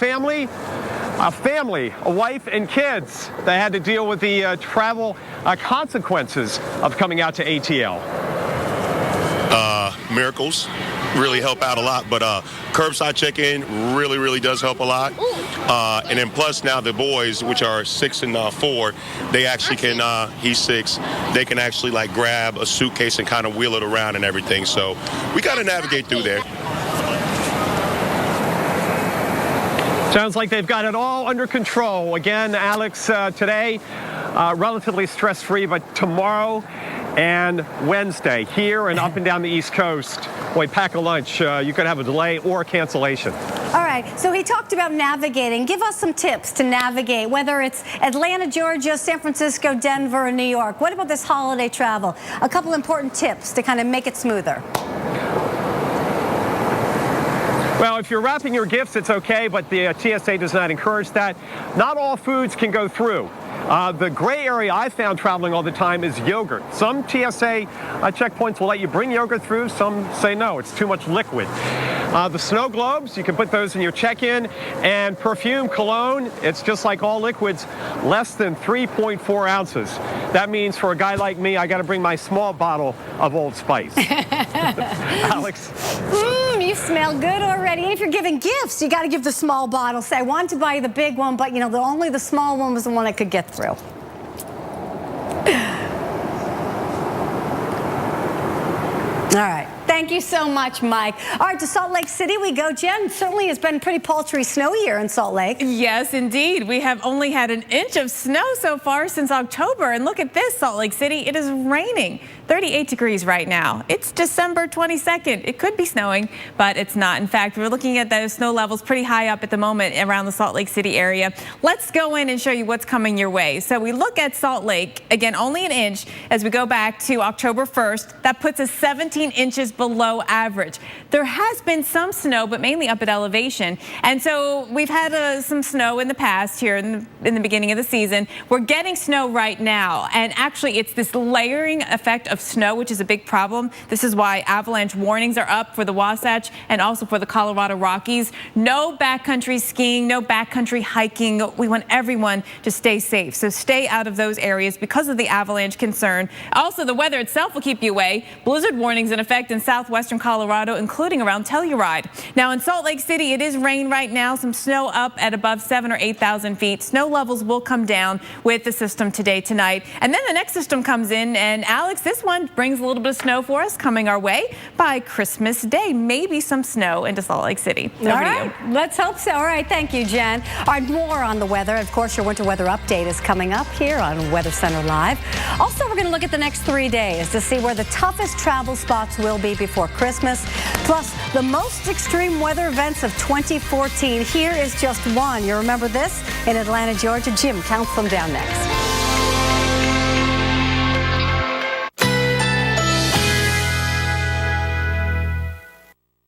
wife and kids that had to deal with the travel consequences of coming out to ATL. Miracles. really help out a lot. But curbside check-in really does help a lot. And then plus now the boys, which are 6 and 4, they actually can, he's 6, they can actually like grab a suitcase and kind of wheel it around and everything. So we got to navigate through there. Sounds like they've got it all under control. Again, Alex, today, relatively stress-free, but tomorrow and Wednesday, here and up and down the East Coast, boy, pack a lunch. You could have a delay or a cancellation. All right, so he talked about navigating. Give us some tips to navigate, whether it's Atlanta, Georgia, San Francisco, Denver, or New York. What about this holiday travel? A couple important tips to kind of make it smoother. Well, if you're wrapping your gifts, it's okay, but the TSA does not encourage that. Not all foods can go through. The gray area I found traveling all the time is yogurt. Some TSA checkpoints will let you bring yogurt through. Some say no, it's too much liquid. The snow globes, you can put those in your check-in. And perfume, cologne, it's just like all liquids, less than 3.4 ounces. That means for a guy like me, I got to bring my small bottle of Old Spice. Alex? You smell good already. And if you're giving gifts, you got to give the small bottle. Say, I wanted to buy you the big one, but, you know, only the small one was the one I could get through. All right. Thank you so much, Mike. All right, to Salt Lake City we go. Jen, certainly has been pretty paltry snow here in Salt Lake. Yes, indeed. We have only had an inch of snow so far since October. And look at this, Salt Lake City. It is raining. 38 degrees right now. It's December 22nd. It could be snowing, but it's not. In fact, we're looking at those snow levels pretty high up at the moment around the Salt Lake City area. Let's go in and show you what's coming your way. So we look at Salt Lake, again, only an inch as we go back to October 1st. That puts us 17 inches below average. There has been some snow, but mainly up at elevation. And so we've had some snow in the past here in the beginning of the season. We're getting snow right now. And actually, it's this layering effect of snow, which is a big problem. This is why avalanche warnings are up for the Wasatch and also for the Colorado Rockies. No backcountry skiing, no backcountry hiking. We want everyone to stay safe. So stay out of those areas because of the avalanche concern. Also, the weather itself will keep you away. Blizzard warnings in effect in southwestern Colorado, including around Telluride. Now in Salt Lake City, it is rain right now. Some snow up at above 7,000 or 8,000 feet. Snow levels will come down with the system today, tonight. And then the next system comes in. And Alex, this one brings a little bit of snow for us coming our way by Christmas Day. Maybe some snow into Salt Lake City. All right, let's hope so. All right, thank you, Jen. All right, more on the weather. Of course, your winter weather update is coming up here on Weather Center Live. Also, we're going to look at the next 3 days to see where the toughest travel spots will be before Christmas. Plus, the most extreme weather events of 2014. Here is just one. You remember this? In Atlanta, Georgia. Jim counts them down next.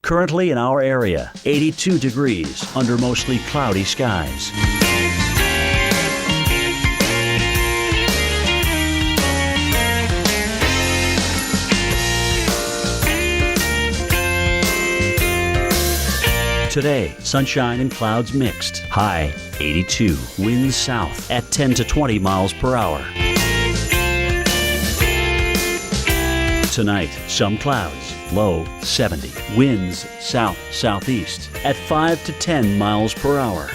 Currently in our area, 82 degrees under mostly cloudy skies. Today, sunshine and clouds mixed. High 82. Winds south at 10 to 20 miles per hour. Tonight, some clouds. Low 70. Winds south-southeast at 5 to 10 miles per hour.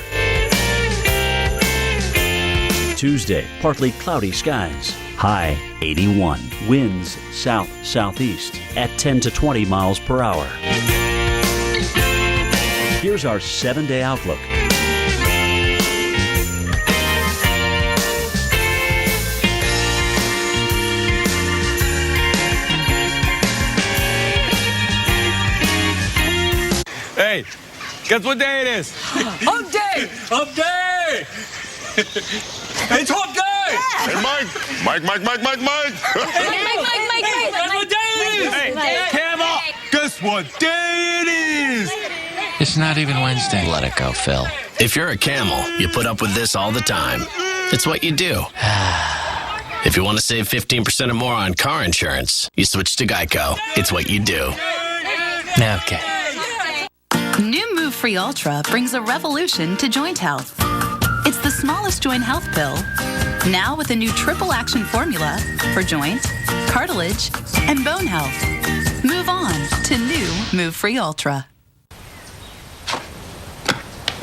Tuesday, partly cloudy skies. High 81. Winds south-southeast at 10 to 20 miles per hour. Here's our 7-day outlook. Hey, guess what day it is? Hump day! Hump day! It's hump day! Yeah. Hey, Mike! Mike! Mike! Guess what day it is? Hey, Camel! Guess what day it is? It's not even Wednesday. Let it go, Phil. If you're a camel, you put up with this all the time. It's what you do. If you want to save 15% or more on car insurance, you switch to Geico. It's what you do. Okay. New Move Free Ultra brings a revolution to joint health. It's the smallest joint health pill, now with a new triple action formula for joint, cartilage, and bone health. Move on to new Move Free Ultra.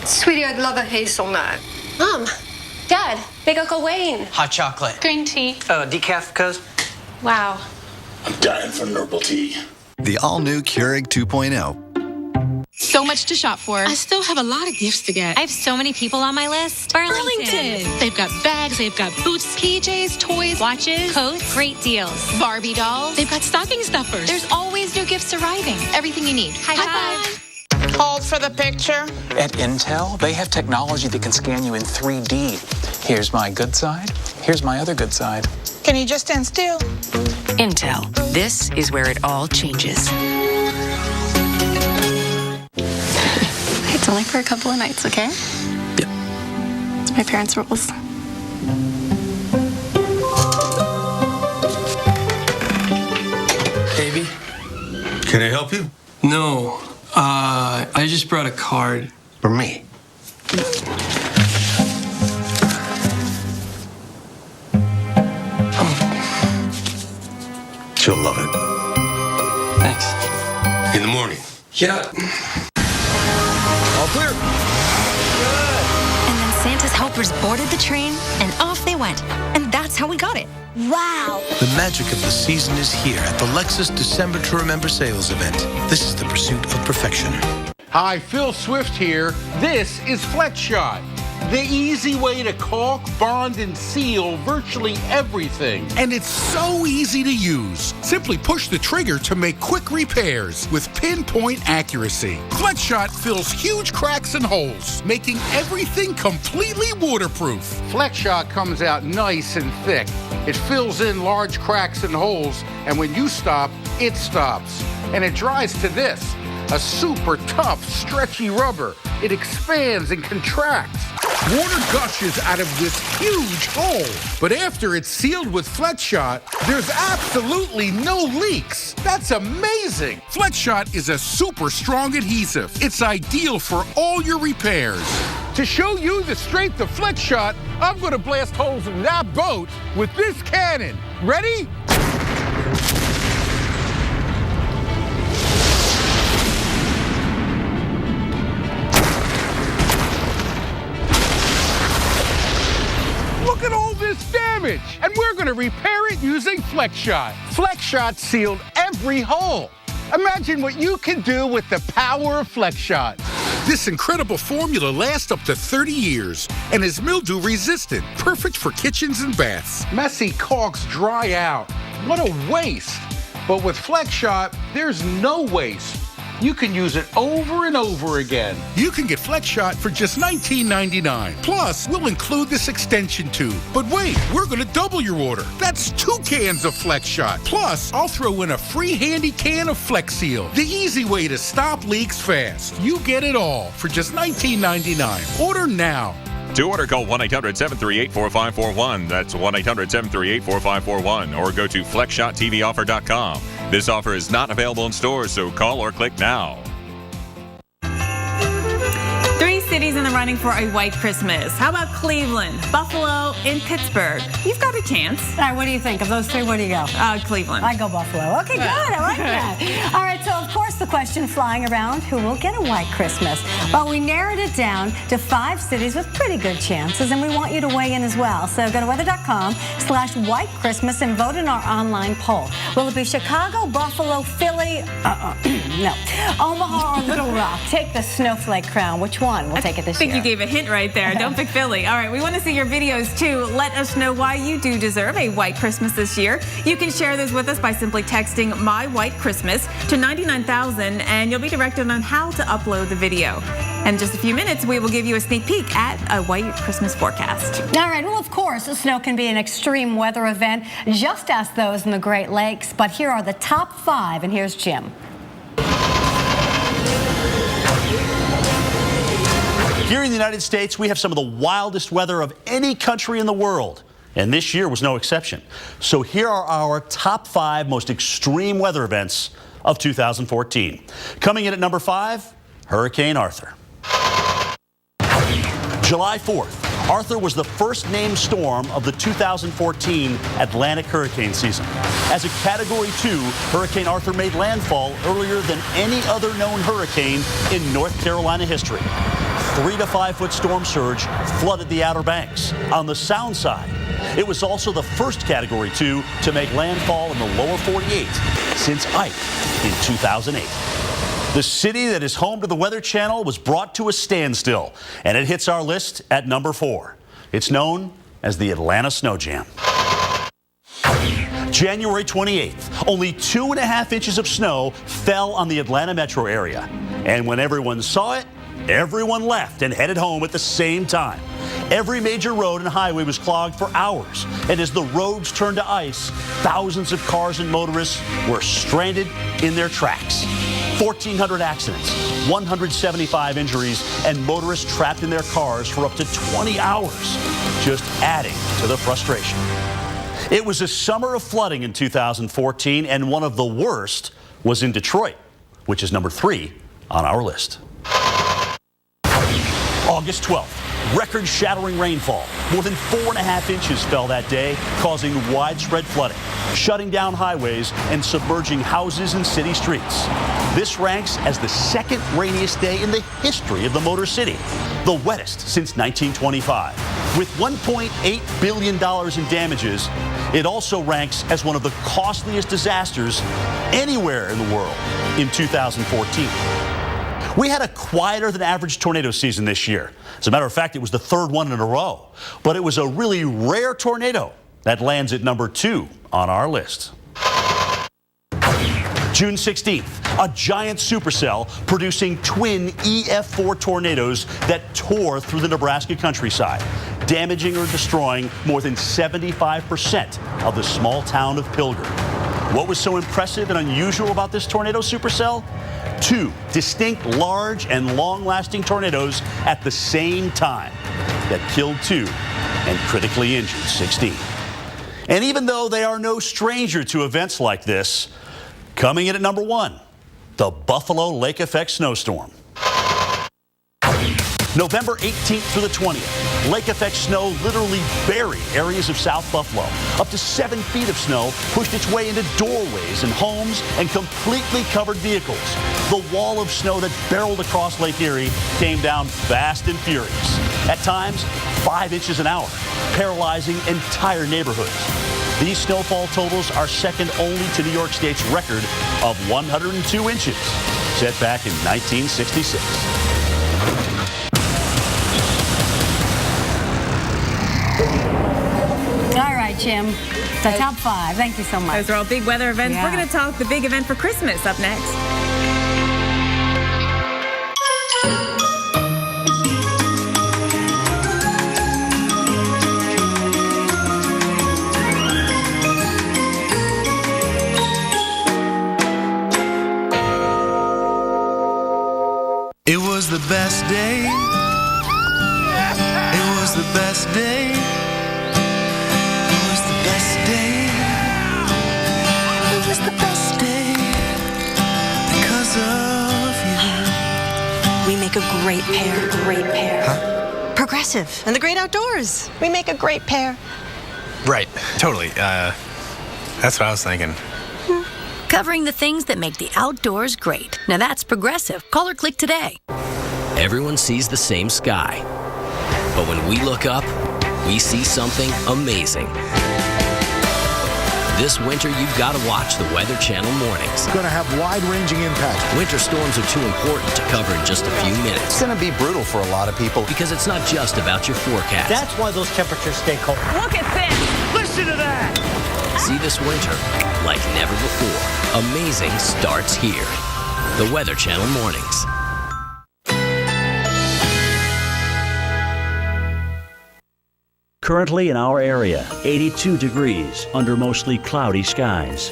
Sweetie, I'd love a hazelnut. Mom, Dad, Big Uncle Wayne. Hot chocolate. Green tea. Decaf, cuz. Wow. I'm dying for Nurple tea. The all-new Keurig 2.0. So much to shop for. I still have a lot of gifts to get. I have so many people on my list. Burlington. They've got bags, they've got boots, PJs, toys, Watches, coats, great deals. Barbie dolls. They've got stocking stuffers. There's always new gifts arriving. Everything you need. High five. Hold for the picture. At Intel, they have technology that can scan you in 3D. Here's my good side. Here's my other good side. Can you just stand still? Intel. This is where it all changes. It's only for a couple of nights, okay? Yep. It's my parents' rules. Baby? Can I help you? No. I just brought a card. For me? She'll love it. Thanks. In the morning. Yeah. All clear. And then Santa's helpers boarded the train, and off they went. And that's how we got it. Wow! The magic of the season is here at the Lexus December to Remember sales event. This is the pursuit of perfection. Hi, Phil Swift here. This is FlexShot, the easy way to caulk, bond, and seal virtually everything. And it's so easy to use. Simply push the trigger to make quick repairs with pinpoint accuracy. FlexShot fills huge cracks and holes, making everything completely waterproof. FlexShot comes out nice and thick. It fills in large cracks and holes, and when you stop, it stops. And it dries to this, a super tough, stretchy rubber. It expands and contracts. Water gushes out of this huge hole. But after it's sealed with FlexShot, there's absolutely no leaks. That's amazing. FlexShot is a super strong adhesive. It's ideal for all your repairs. To show you the strength of FlexShot, I'm going to blast holes in that boat with this cannon. Ready? Look at all this damage, and we're going to repair it using FlexShot. FlexShot sealed every hole. Imagine what you can do with the power of FlexShot. This incredible formula lasts up to 30 years and is mildew resistant, perfect for kitchens and baths. Messy caulks dry out. What a waste. But with FlexShot, there's no waste. You can use it over and over again. You can get FlexShot for just $19.99. Plus, we'll include this extension tube. But wait, we're going to double your order. That's 2 cans of FlexShot. Plus, I'll throw in a free handy can of FlexSeal, the easy way to stop leaks fast. You get it all for just $19.99. Order now. To order, call 1-800-738-4541. That's 1-800-738-4541. Or go to FlexShotTVOffer.com. This offer is not available in stores, so call or click now. 3 cities in the running for a white Christmas. How about Cleveland, Buffalo, and Pittsburgh? You've got a chance. All right, what do you think? Of those 3, where do you go? Cleveland. I go Buffalo. Okay, good. I like that. All right, so of course the question flying around, who will get a white Christmas? Well, we narrowed it down to 5 cities with pretty good chances, and we want you to weigh in as well. So go to weather.com/white Christmas and vote in our online poll. Will it be Chicago, Buffalo, Philly? No. Omaha or Little Rock? Take the snowflake crown. Which one? We'll take it this year. I think you gave a hint right there. Don't pick Philly. All right, we want to see your videos too. Let us know why you do deserve a white Christmas this year. You can share those with us by simply texting My White Christmas to 99,000, and you'll be directed on how to upload the video. In just a few minutes, we will give you a sneak peek at a white Christmas forecast. All right, well, of course, the snow can be an extreme weather event, just as those in the Great Lakes. But here are the top 5, and here's Jim. Here in the United States, we have some of the wildest weather of any country in the world, and this year was no exception. So here are our top 5 most extreme weather events of 2014. Coming in at number 5, Hurricane Arthur. July 4th, Arthur was the first named storm of the 2014 Atlantic hurricane season. As a Category 2, Hurricane Arthur made landfall earlier than any other known hurricane in North Carolina history. 3 to 5 foot storm surge flooded the Outer Banks. On the Sound side, it was also the first Category 2 to make landfall in the lower 48 since Ike in 2008. The city that is home to the Weather Channel was brought to a standstill, and it hits our list at number 4. It's known as the Atlanta Snow Jam. January 28th, only 2.5 inches of snow fell on the Atlanta metro area. And when everyone saw it, everyone left and headed home at the same time. Every major road and highway was clogged for hours. And as the roads turned to ice, thousands of cars and motorists were stranded in their tracks. 1,400 accidents, 175 injuries, and motorists trapped in their cars for up to 20 hours, just adding to the frustration. It was a summer of flooding in 2014, and one of the worst was in Detroit, which is number 3 on our list. August 12th, record-shattering rainfall. More than 4.5 inches fell that day, causing widespread flooding, shutting down highways and submerging houses and city streets. This ranks as the second rainiest day in the history of the Motor City, the wettest since 1925. With $1.8 billion in damages, it also ranks as one of the costliest disasters anywhere in the world in 2014. We had a quieter than average tornado season this year. As a matter of fact, it was the 3rd one in a row. But it was a really rare tornado that lands at number 2 on our list. June 16th, a giant supercell producing twin EF4 tornadoes that tore through the Nebraska countryside, damaging or destroying more than 75% of the small town of Pilgrim. What was so impressive and unusual about this tornado supercell? 2 distinct, large, and long-lasting tornadoes at the same time that killed 2 and critically injured 16. And even though they are no stranger to events like this, coming in at number 1, the Buffalo Lake Effect snowstorm. November 18th through the 20th, lake effect snow literally buried areas of South Buffalo. Up to 7 feet of snow pushed its way into doorways and homes and completely covered vehicles. The wall of snow that barreled across Lake Erie came down fast and furious. At times, 5 inches an hour, paralyzing entire neighborhoods. These snowfall totals are second only to New York State's record of 102 inches, set back in 1966. All right, Jim. The top 5. Thank you so much. Those are all big weather events. Yeah. We're going to talk the big event for Christmas up next. It was the best day. It was the best day. It was the best day. It was the best day because of you. We make a great pair. Great pair. Huh? Progressive and the great outdoors. We make a great pair. Right. Totally. That's what I was thinking. Covering the things that make the outdoors great. Now that's Progressive. Call or click today. Everyone sees the same sky. But when we look up, we see something amazing. This winter, you've got to watch the Weather Channel mornings. Going to have wide-ranging impacts. Winter storms are too important to cover in just a few minutes. It's going to be brutal for a lot of people. Because it's not just about your forecast. That's why those temperatures stay cold. Look at this. Listen to that. See this winter like never before. Amazing starts here. The Weather Channel mornings. Currently in our area, 82 degrees under mostly cloudy skies.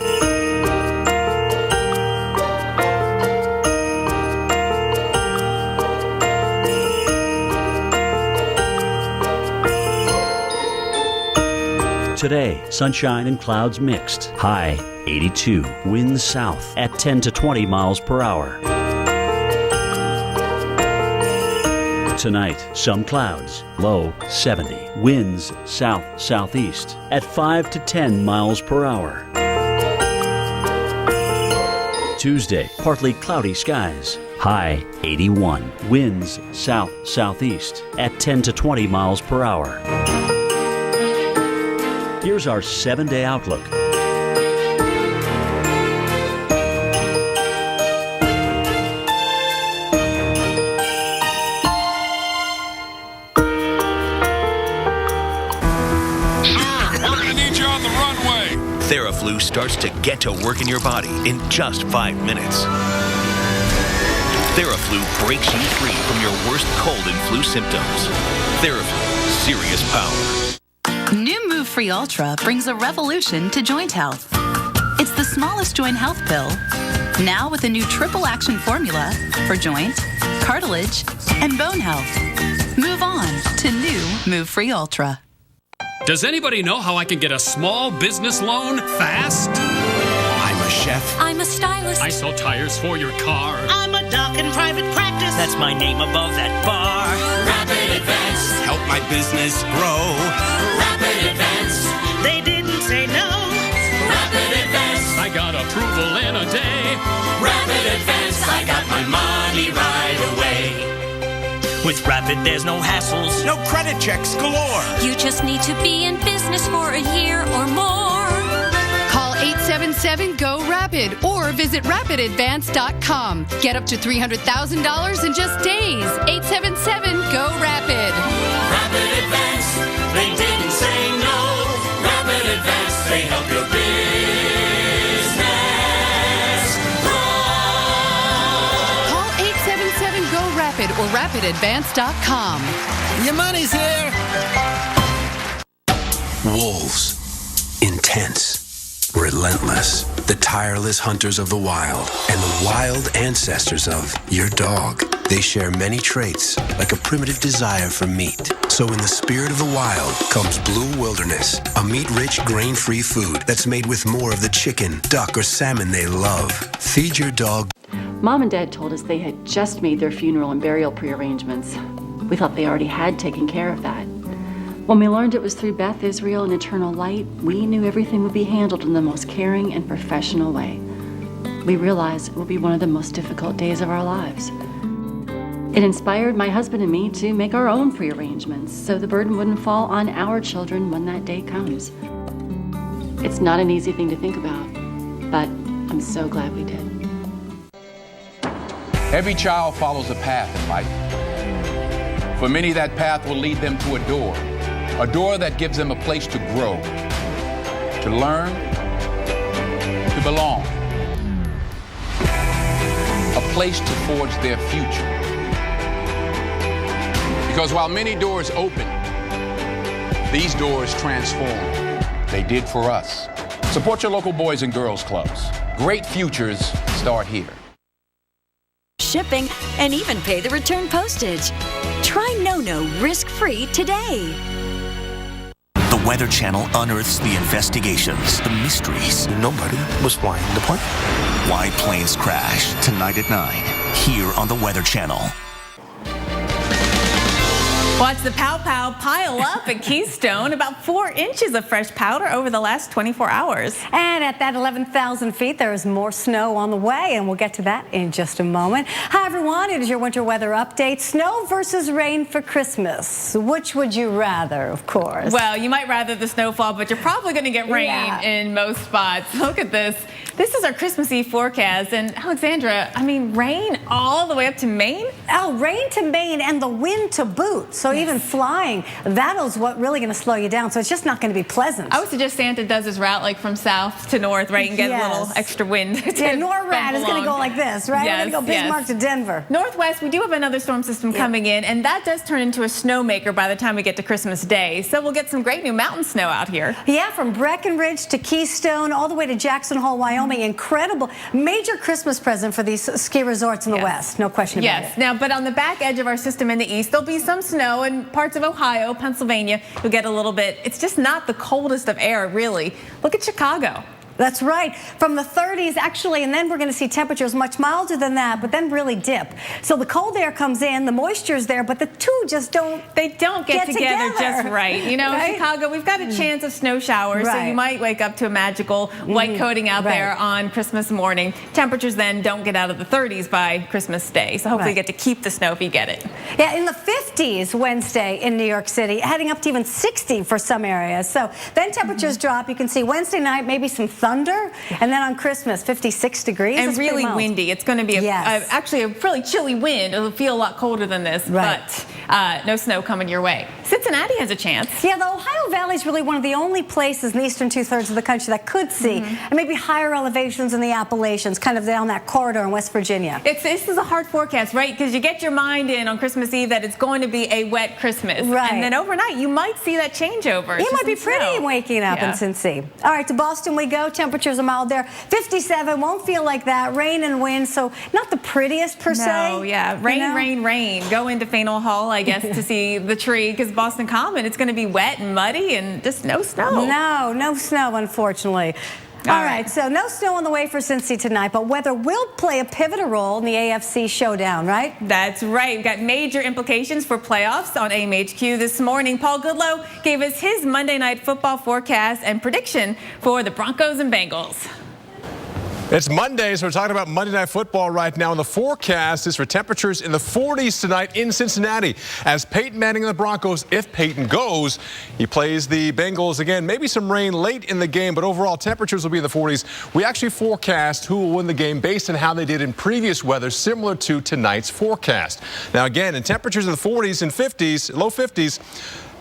Today, sunshine and clouds mixed. High 82. Winds south at 10 to 20 miles per hour. Tonight, some clouds, low 70. Winds south-southeast at 5 to 10 miles per hour. Tuesday, partly cloudy skies. High 81. Winds south-southeast at 10 to 20 miles per hour. Here's our 7-day outlook. TheraFlu starts to get to work in your body in just 5 minutes. TheraFlu breaks you free from your worst cold and flu symptoms. TheraFlu, serious power. New Move Free Ultra brings a revolution to joint health. It's the smallest joint health pill, now with a new triple action formula for joint, cartilage, and bone health. Move on to new Move Free Ultra. Does anybody know how I can get a small business loan fast? I'm a chef. I'm a stylist. I sell tires for your car. I'm a doc in private practice. That's my name above that bar. Rapid Advance. Help my business grow. Rapid Advance. They didn't say no. Rapid Advance. I got approval in a day. Rapid Advance. I got my money right away. With Rapid, there's no hassles, no credit checks galore. You just need to be in business for a year or more. Call 877-GO-RAPID or visit rapidadvance.com. Get up to $300,000 in just days. 877-GO-RAPID. Rapid Advance. They didn't say no. Rapid Advance. They help your business Rapid or rapidadvance.com. Your money's here. Wolves. Intense. Relentless. The tireless hunters of the wild. And the wild ancestors of your dog. They share many traits, like a primitive desire for meat. So in the spirit of the wild comes Blue Wilderness, a meat-rich, grain-free food that's made with more of the chicken, duck, or salmon they love. Feed your dog. Mom and Dad told us they had just made their funeral and burial prearrangements. We thought they already had taken care of that. When we learned it was through Beth Israel and Eternal Light, we knew everything would be handled in the most caring and professional way. We realized it would be one of the most difficult days of our lives. It inspired my husband and me to make our own prearrangements so the burden wouldn't fall on our children when that day comes. It's not an easy thing to think about, but I'm so glad we did. Every child follows a path in life. For many, that path will lead them to a door that gives them a place to grow, to learn, to belong, a place to forge their future. Because while many doors open, these doors transform. They did for us. Support your local Boys and Girls Clubs. Great futures start here. Shipping, and even pay the return postage. Try NoNo risk-free today. The Weather Channel unearths the investigations, the mysteries. Nobody was flying the plane. Why planes crash, tonight at 9, here on the Weather Channel. Watch the pow pow pile up at Keystone. About 4 inches of fresh powder over the last 24 hours. And at that 11,000 feet, there is more snow on the way, and we'll get to that in just a moment. Hi, everyone. It is your winter weather update. Snow versus rain for Christmas. Which would you rather, of course? Well, you might rather the snowfall, but you're probably going to get rain in most spots. Look at this. This is our Christmas Eve forecast. And Alexandra, I mean, rain all the way up to Maine? Oh, rain to Maine and the wind to boot. So even flying, that is what really going to slow you down. So it's just not going to be pleasant. I would suggest Santa does his route like from south to north, right, and get a little extra wind. Yeah, NORAD is going to go like this, right? Yes, We're going to go Bismarck to Denver. Northwest, we do have another storm system coming in, and that does turn into a snowmaker by the time we get to Christmas Day. So we'll get some great new mountain snow out here. Yeah, from Breckenridge to Keystone, all the way to Jackson Hole, Wyoming. Incredible. Major Christmas present for these ski resorts in the West. No question about it. Yes. Now, but on the back edge of our system in the east, there'll be some snow in parts of Ohio, Pennsylvania. You'll get a little bit. It's just not the coldest of air, really. Look at Chicago. That's right. From the 30s, actually, and then we're going to see temperatures much milder than that, but then really dip. So the cold air comes in, the moisture's there, but the two just don't. They don't get together just right. You know, right? Chicago, we've got a chance of snow showers, so you might wake up to a magical white coating out there on Christmas morning. Temperatures then don't get out of the 30s by Christmas Day, so hopefully you get to keep the snow if you get it. Yeah, in the 50s Wednesday in New York City, heading up to even 60 for some areas. So then temperatures drop. You can see Wednesday night, maybe some thunder, and then on Christmas, 56 degrees. And really windy. It's going to be actually a really chilly wind. It'll feel a lot colder than this, but no snow coming your way. Cincinnati has a chance. Yeah, the Ohio Valley is really one of the only places in the eastern two-thirds of the country that could see, and maybe higher elevations in the Appalachians, kind of down that corridor in West Virginia. This is a hard forecast, right? Because you get your mind in on Christmas Eve that it's going to be a wet Christmas. Right. And then overnight, you might see that changeover. You might be pretty waking up in Cincy. All right, to Boston we go. Temperatures are mild there. 57, won't feel like that. Rain and wind, so not the prettiest per se. No, yeah. Rain, rain, rain. Go into Faneuil Hall, I guess, to see the tree, because Boston Common, it's going to be wet and muddy and just no snow. No snow, unfortunately. All right, so no snow on the way for Cincy tonight, but weather will play a pivotal role in the AFC showdown, right? That's right. We've got major implications for playoffs on AMHQ this morning. Paul Goodlow gave us his Monday Night Football forecast and prediction for the Broncos and Bengals. It's Monday, so we're talking about Monday Night Football right now, and the forecast is for temperatures in the 40s tonight in Cincinnati. As Peyton Manning and the Broncos, if Peyton goes, he plays the Bengals again. Maybe some rain late in the game, but overall temperatures will be in the 40s. We actually forecast who will win the game based on how they did in previous weather, similar to tonight's forecast. Now again, in temperatures in the 40s and 50s, low 50s,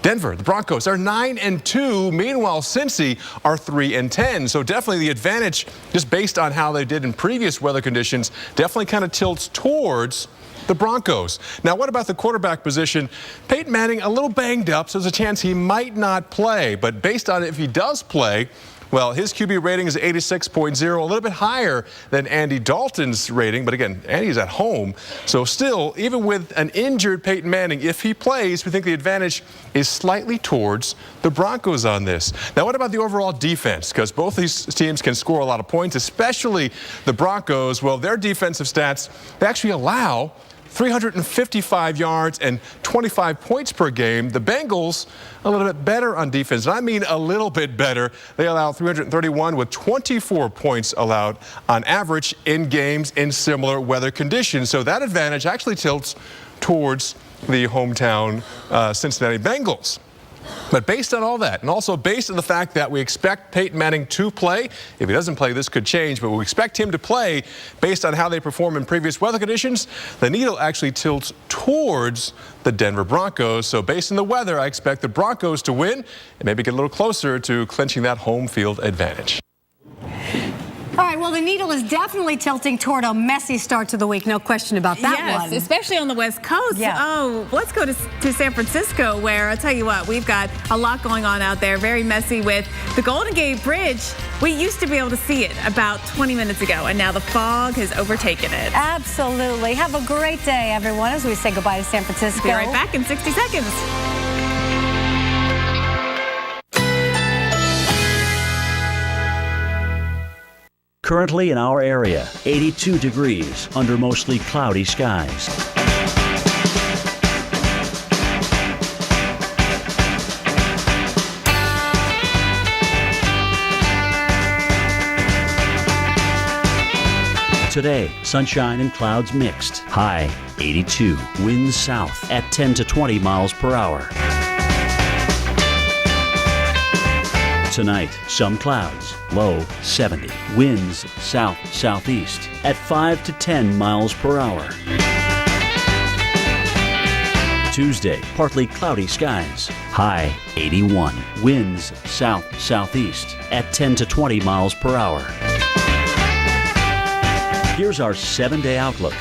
Denver, the Broncos, are 9-2. Meanwhile, Cincy are 3-10. So definitely the advantage, just based on how they did in previous weather conditions, definitely kind of tilts towards the Broncos. Now, what about the quarterback position? Peyton Manning a little banged up, so there's a chance he might not play. But based on if he does play, well, his QB rating is 86.0, a little bit higher than Andy Dalton's rating. But again, Andy's at home. So still, even with an injured Peyton Manning, if he plays, we think the advantage is slightly towards the Broncos on this. Now, what about the overall defense? Because both these teams can score a lot of points, especially the Broncos. Well, their defensive stats, they actually allow 355 yards and 25 points per game. The Bengals, a little bit better on defense. And I mean a little bit better. They allow 331 with 24 points allowed on average in games in similar weather conditions. So that advantage actually tilts towards the hometown Cincinnati Bengals. But based on all that, and also based on the fact that we expect Peyton Manning to play, if he doesn't play, this could change, but we expect him to play based on how they perform in previous weather conditions, the needle actually tilts towards the Denver Broncos. So based on the weather, I expect the Broncos to win and maybe get a little closer to clinching that home field advantage. All right, well, the needle is definitely tilting toward a messy start to the week. No question about that one. Yes, especially on the West Coast. Yeah. Oh, let's go to San Francisco, where I'll tell you what, we've got a lot going on out there. Very messy with the Golden Gate Bridge. We used to be able to see it about 20 minutes ago, and now the fog has overtaken it. Absolutely. Have a great day, everyone, as we say goodbye to San Francisco. Be right back in 60 seconds. Currently in our area, 82 degrees under mostly cloudy skies. Today, sunshine and clouds mixed. High 82. Winds south at 10 to 20 miles per hour. Tonight, some clouds. Low 70. Winds south-southeast at 5 to 10 miles per hour. Tuesday, partly cloudy skies. High 81. Winds south-southeast at 10 to 20 miles per hour. Here's our 7-day outlook.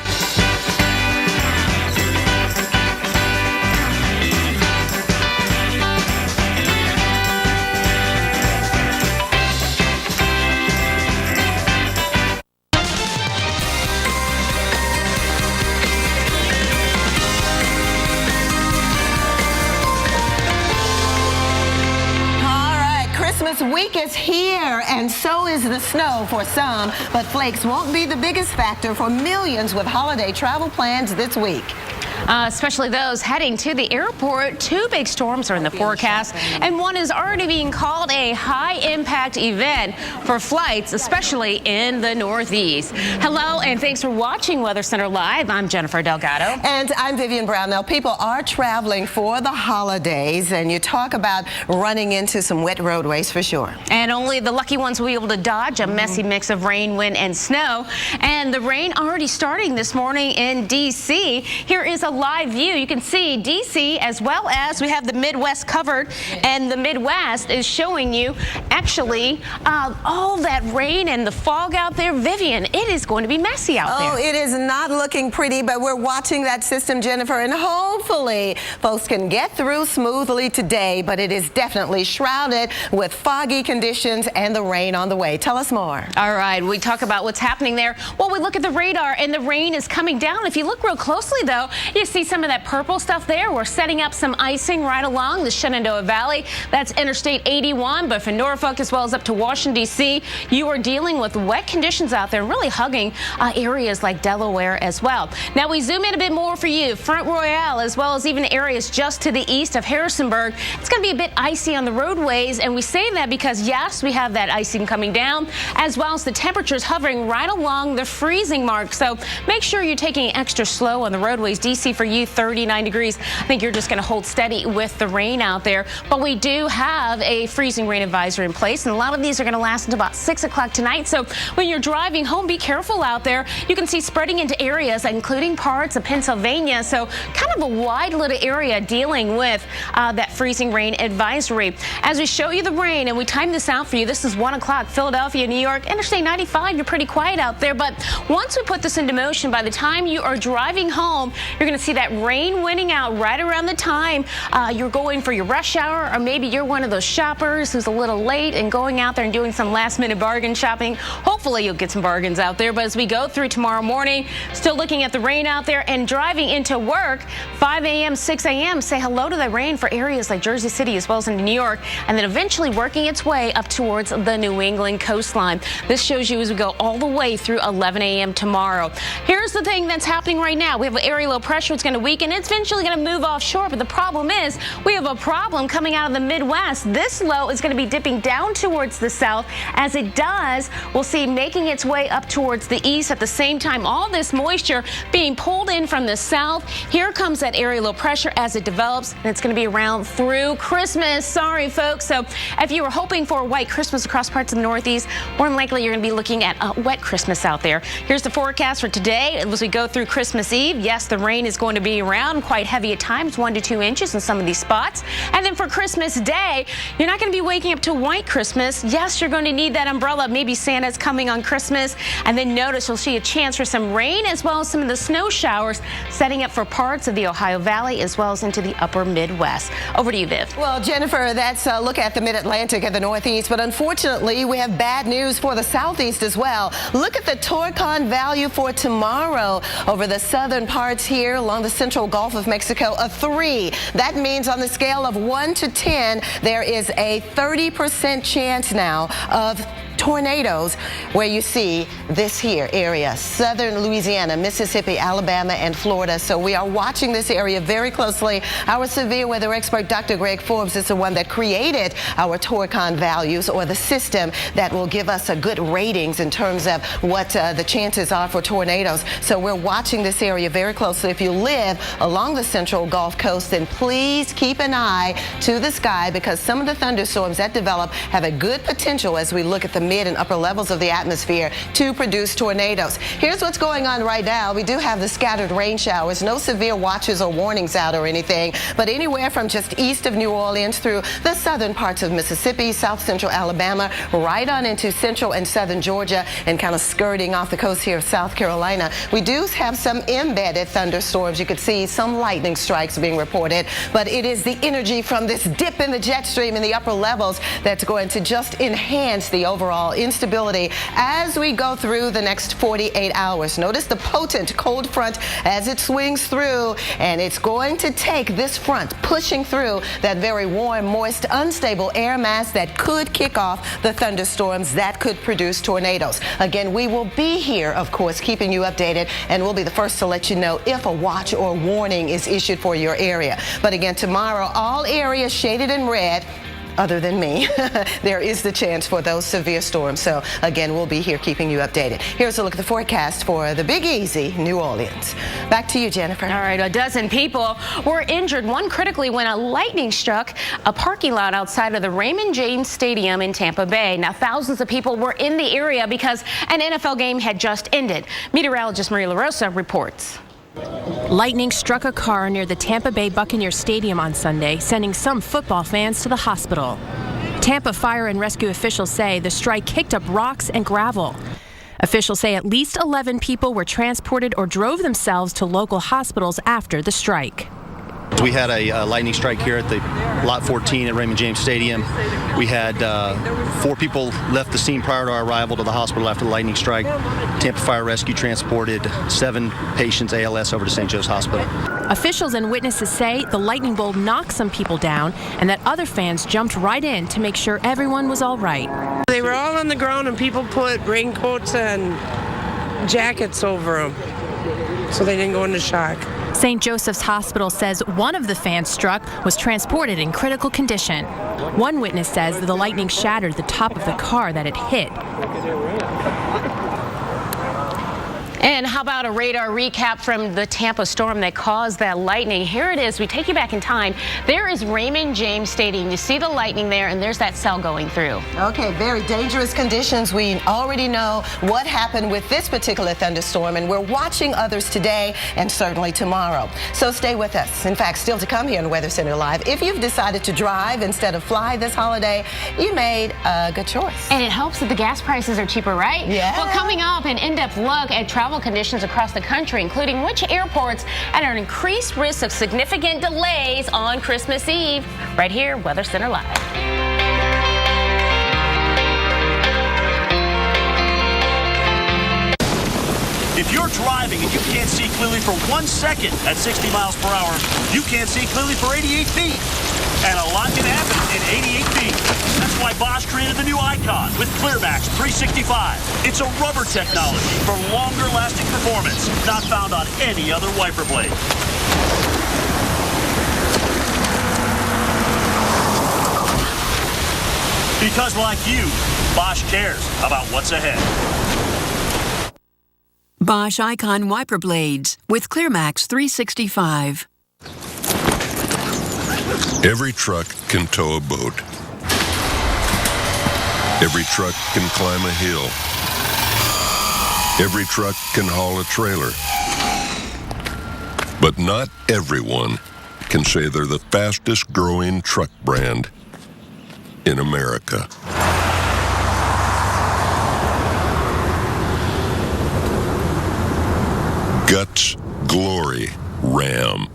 Christmas week is here, and so is the snow for some, but flakes won't be the biggest factor for millions with holiday travel plans this week. Especially those heading to the airport. Two big storms are in the forecast, and one is already being called a high-impact event for flights, especially in the Northeast. Hello, and thanks for watching Weather Center Live. I'm Jennifer Delgado. And I'm Vivian Brown. Now, people are traveling for the holidays, and you talk about running into some wet roadways for sure. And only the lucky ones will be able to dodge a messy mix of rain, wind, and snow. And the rain already starting this morning in D.C. Here is a live view. You can see D.C. as well as we have the Midwest covered, and the Midwest is showing you actually all that rain and the fog out there. Vivian, it is going to be messy out there. Oh, it is not looking pretty, but we're watching that system, Jennifer, and hopefully folks can get through smoothly today, but it is definitely shrouded with foggy conditions and the rain on the way. Tell us more. All right, we talk about what's happening there. Well, we look at the radar, and the rain is coming down. If you look real closely, though, you see some of that purple stuff there. We're setting up some icing right along the Shenandoah Valley. That's Interstate 81, but for Norfolk as well as up to Washington, D.C., you are dealing with wet conditions out there, really hugging areas like Delaware as well. Now we zoom in a bit more for you. Front Royale as well as even areas just to the east of Harrisonburg. It's going to be a bit icy on the roadways, and we say that because, yes, we have that icing coming down, as well as the temperatures hovering right along the freezing mark. So make sure you're taking it extra slow on the roadways. D.C. for you, 39 degrees. I think you're just going to hold steady with the rain out there. But we do have a freezing rain advisory in place, and a lot of these are going to last until about 6 o'clock tonight. So when you're driving home, be careful out there. You can see spreading into areas, including parts of Pennsylvania. So kind of a wide little area dealing with that freezing rain advisory. As we show you the rain, and we time this out for you, this is 1 o'clock, Philadelphia, New York, Interstate 95, you're pretty quiet out there. But once we put this into motion, by the time you are driving home, you're going to see that rain winning out right around the time you're going for your rush hour, or maybe you're one of those shoppers who's a little late and going out there and doing some last-minute bargain shopping. Hopefully you'll get some bargains out there. But as we go through tomorrow morning, still looking at the rain out there and driving into work, 5 a.m., 6 a.m., say hello to the rain for areas like Jersey City as well as into New York, and then eventually working its way up towards the New England coastline. This shows you as we go all the way through 11 a.m. tomorrow. Here's the thing that's happening right now. We have an area low pressure. It's going to weaken. It's eventually going to move offshore, but the problem is we have a problem coming out of the Midwest. This low is going to be dipping down towards the south. As it does, we'll see making its way up towards the east. At the same time, all this moisture being pulled in from the south. Here comes that area low pressure as it develops, and it's going to be around through Christmas. Sorry, folks. So if you were hoping for a white Christmas across parts of the Northeast, more than likely you're going to be looking at a wet Christmas out there. Here's the forecast for today as we go through Christmas Eve. Yes, the rain is going to be around, quite heavy at times, 1 to 2 inches in some of these spots. And then for Christmas Day, you're not going to be waking up to white Christmas. Yes, you're going to need that umbrella. Maybe Santa's coming on Christmas. And then notice you'll see a chance for some rain as well as some of the snow showers setting up for parts of the Ohio Valley as well as into the upper Midwest. Over to you, Viv. Well, Jennifer, that's a look at the Mid-Atlantic and the Northeast, but unfortunately, we have bad news for the Southeast as well. Look at the Torcon value for tomorrow over the southern parts here along the central Gulf of Mexico, a 3. That means on the scale of 1 to 10, there is a 30% chance now of tornadoes where you see this here area, southern Louisiana, Mississippi, Alabama, and Florida. So we are watching this area very closely. Our severe weather expert, Dr. Greg Forbes, is the one that created our Torcon values, or the system that will give us a good ratings in terms of what the chances are for tornadoes. So we're watching this area very closely. If you live along the central Gulf Coast, then please keep an eye to the sky, because some of the thunderstorms that develop have a good potential as we look at the mid and upper levels of the atmosphere to produce tornadoes. Here's what's going on right now. We do have the scattered rain showers, no severe watches or warnings out or anything, but anywhere from just east of New Orleans through the southern parts of Mississippi, south central Alabama, right on into central and southern Georgia, and kind of skirting off the coast here of South Carolina. We do have some embedded thunderstorms. You could see some lightning strikes being reported, but it is the energy from this dip in the jet stream in the upper levels that's going to just enhance the overall overall instability as we go through the next 48 hours. Notice the potent cold front as it swings through, and it's going to take this front pushing through that very warm, moist, unstable air mass that could kick off the thunderstorms that could produce tornadoes. Again, we will be here, of course, keeping you updated, and we'll be the first to let you know if a watch or warning is issued for your area. But again, tomorrow, all areas shaded in red, other than me, there is the chance for those severe storms. So again, we'll be here keeping you updated. Here's a look at the forecast for the Big Easy, New Orleans. Back to you, Jennifer. All right, a dozen people were injured, one critically, when a lightning struck a parking lot outside of the Raymond James Stadium in Tampa Bay. Now, thousands of people were in the area because an NFL game had just ended. Meteorologist Maria LaRosa reports. Lightning struck a car near the Tampa Bay Buccaneers Stadium on Sunday, sending some football fans to the hospital. Tampa fire and rescue officials say the strike kicked up rocks and gravel. Officials say at least 11 people were transported or drove themselves to local hospitals after the strike. We had a lightning strike here at the Lot 14 at Raymond James Stadium. We had 4 people left the scene prior to our arrival to the hospital after the lightning strike. Tampa Fire Rescue transported 7 patients ALS over to St. Joe's Hospital. Officials and witnesses say the lightning bolt knocked some people down and that other fans jumped right in to make sure everyone was all right. They were all on the ground and people put raincoats and jackets over them so they didn't go into shock. St. Joseph's Hospital says one of the fans struck was transported in critical condition. One witness says that the lightning shattered the top of the car that it hit. And how about a radar recap from the Tampa storm that caused that lightning? Here it is. We take you back in time. There is Raymond James Stadium. You see the lightning there, and there's that cell going through. Okay, very dangerous conditions. We already know what happened with this particular thunderstorm, and we're watching others today and certainly tomorrow. So stay with us. In fact, still to come here on Weather Center Live. If you've decided to drive instead of fly this holiday, you made a good choice. And it helps that the gas prices are cheaper, right? Yeah. Well, coming up, an in-depth look at travel conditions across the country, including which airports are at an increased risk of significant delays on Christmas Eve. Right here, Weather Center Live. If you're driving and you can't see clearly for 1 second at 60 miles per hour, you can't see clearly for 88 feet. And a lot can happen in 88 feet. That's why Bosch created the new Icon with ClearMax 365. It's a rubber technology for longer lasting performance, not found on any other wiper blade. Because like you, Bosch cares about what's ahead. Bosch Icon wiper blades with ClearMax 365. Every truck can tow a boat. Every truck can climb a hill. Every truck can haul a trailer. But not everyone can say they're the fastest growing truck brand in America. Guts, glory, Ram.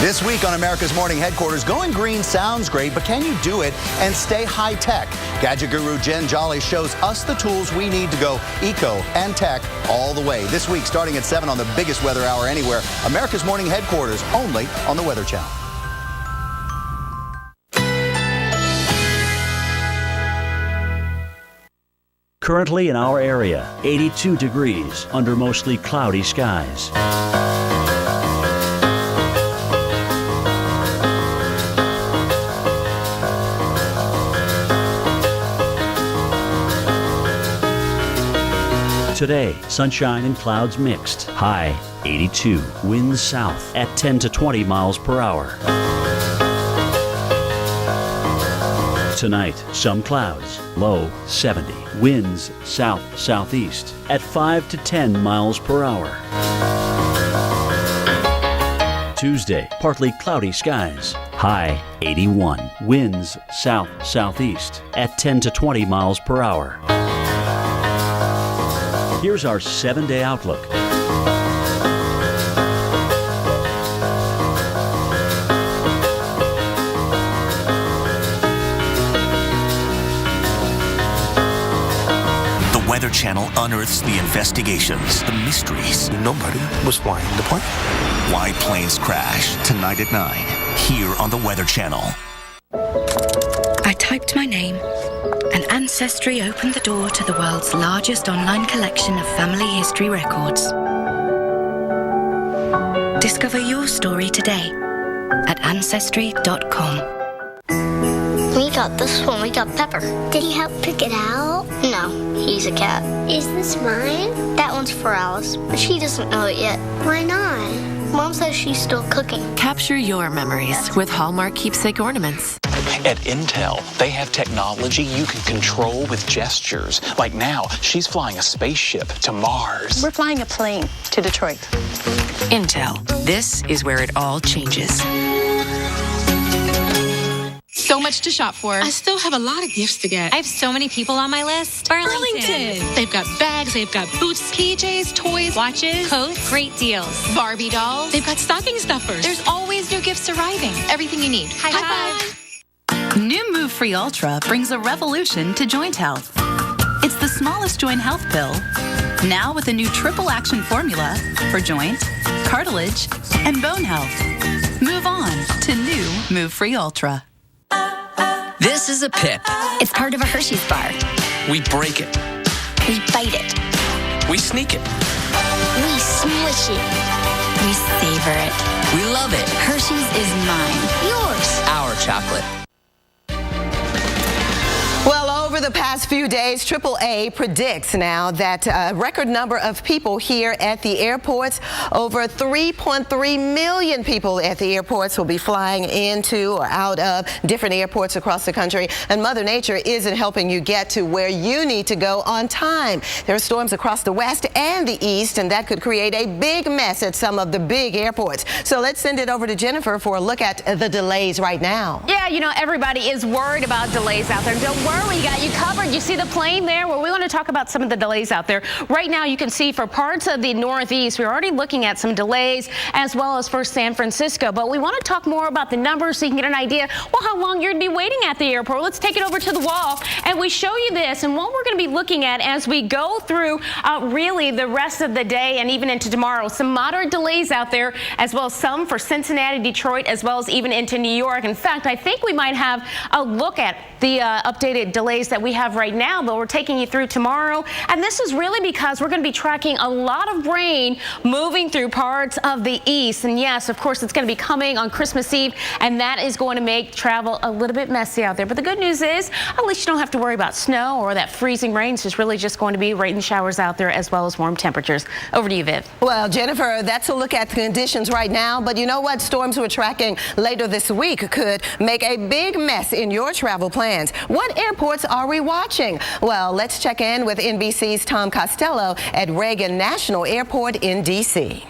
This week on America's Morning Headquarters, going green sounds great, but can you do it and stay high-tech? Gadget guru Jen Jolly shows us the tools we need to go eco and tech all the way. This week, starting at 7 on the biggest weather hour anywhere, America's Morning Headquarters, only on the Weather Channel. Currently in our area, 82 degrees under mostly cloudy skies. Today, sunshine and clouds mixed. High 82. Winds south at 10 to 20 miles per hour. Tonight, some clouds. Low 70. Winds south-southeast at 5 to 10 miles per hour. Tuesday, partly cloudy skies. High 81. Winds south-southeast at 10 to 20 miles per hour. Here's our 7-day outlook. Channel unearths the investigations, the mysteries. Nobody was flying the plane. Why planes crash, tonight at 9, here on the Weather Channel. I typed my name, and Ancestry opened the door to the world's largest online collection of family history records. Discover your story today at Ancestry.com. We got this one. We got Pepper. Did he help pick it out? No, he's a cat. Is this mine? That one's for Alice, but she doesn't know it yet. Why not? Mom says she's still cooking. Capture your memories with Hallmark keepsake ornaments. At Intel, they have technology you can control with gestures. Like now, she's flying a spaceship to Mars. We're flying a plane to Detroit. Intel, this is where it all changes. So much to shop for. I still have a lot of gifts to get. I have so many people on my list. Burlington. They've got bags, they've got boots, PJs, toys, watches, coats, great deals. Barbie dolls. They've got stocking stuffers. There's always new gifts arriving. Everything you need. High five. New Move Free Ultra brings a revolution to joint health. It's the smallest joint health pill, now with a new triple action formula for joint, cartilage, and bone health. Move on to new Move Free Ultra. This is a Pip. It's part of a Hershey's bar. We break it. We bite it. We sneak it. We smush it. We savor it. We love it. Hershey's is mine. Yours. Our chocolate. Well, over the past few days, AAA predicts now that a record number of people here at the airports, over 3.3 million people at the airports will be flying into or out of different airports across the country. And Mother Nature isn't helping you get to where you need to go on time. There are storms across the west and the east, and that could create a big mess at some of the big airports. So let's send it over to Jennifer for a look at the delays right now. Yeah, you know, everybody is worried about delays out there. Don't worry, we got you covered. You see the plane there? Well, we want to talk about some of the delays out there. Right now, you can see for parts of the Northeast, we're already looking at some delays, as well as for San Francisco. But we want to talk more about the numbers so you can get an idea, well, how long you're going to be waiting at the airport. Let's take it over to the wall, and we show you this, and what we're going to be looking at as we go through really the rest of the day and even into tomorrow. Some moderate delays out there, as well as some for Cincinnati, Detroit, as well as even into New York. In fact, I think we might have a look at the updated delays that we have right now, but we're taking you through tomorrow. And this is really because we're going to be tracking a lot of rain moving through parts of the east. And yes, of course, it's going to be coming on Christmas Eve, and that is going to make travel a little bit messy out there. But the good news is, at least you don't have to worry about snow or that freezing rain. It's just really just going to be rain showers out there, as well as warm temperatures. Over to you, Viv. Well, Jennifer, that's a look at the conditions right now. But you know what? Storms we're tracking later this week could make a big mess in your travel plans. What airports are we watching? Well, let's check in with NBC's Tom Costello at Reagan National Airport in D.C.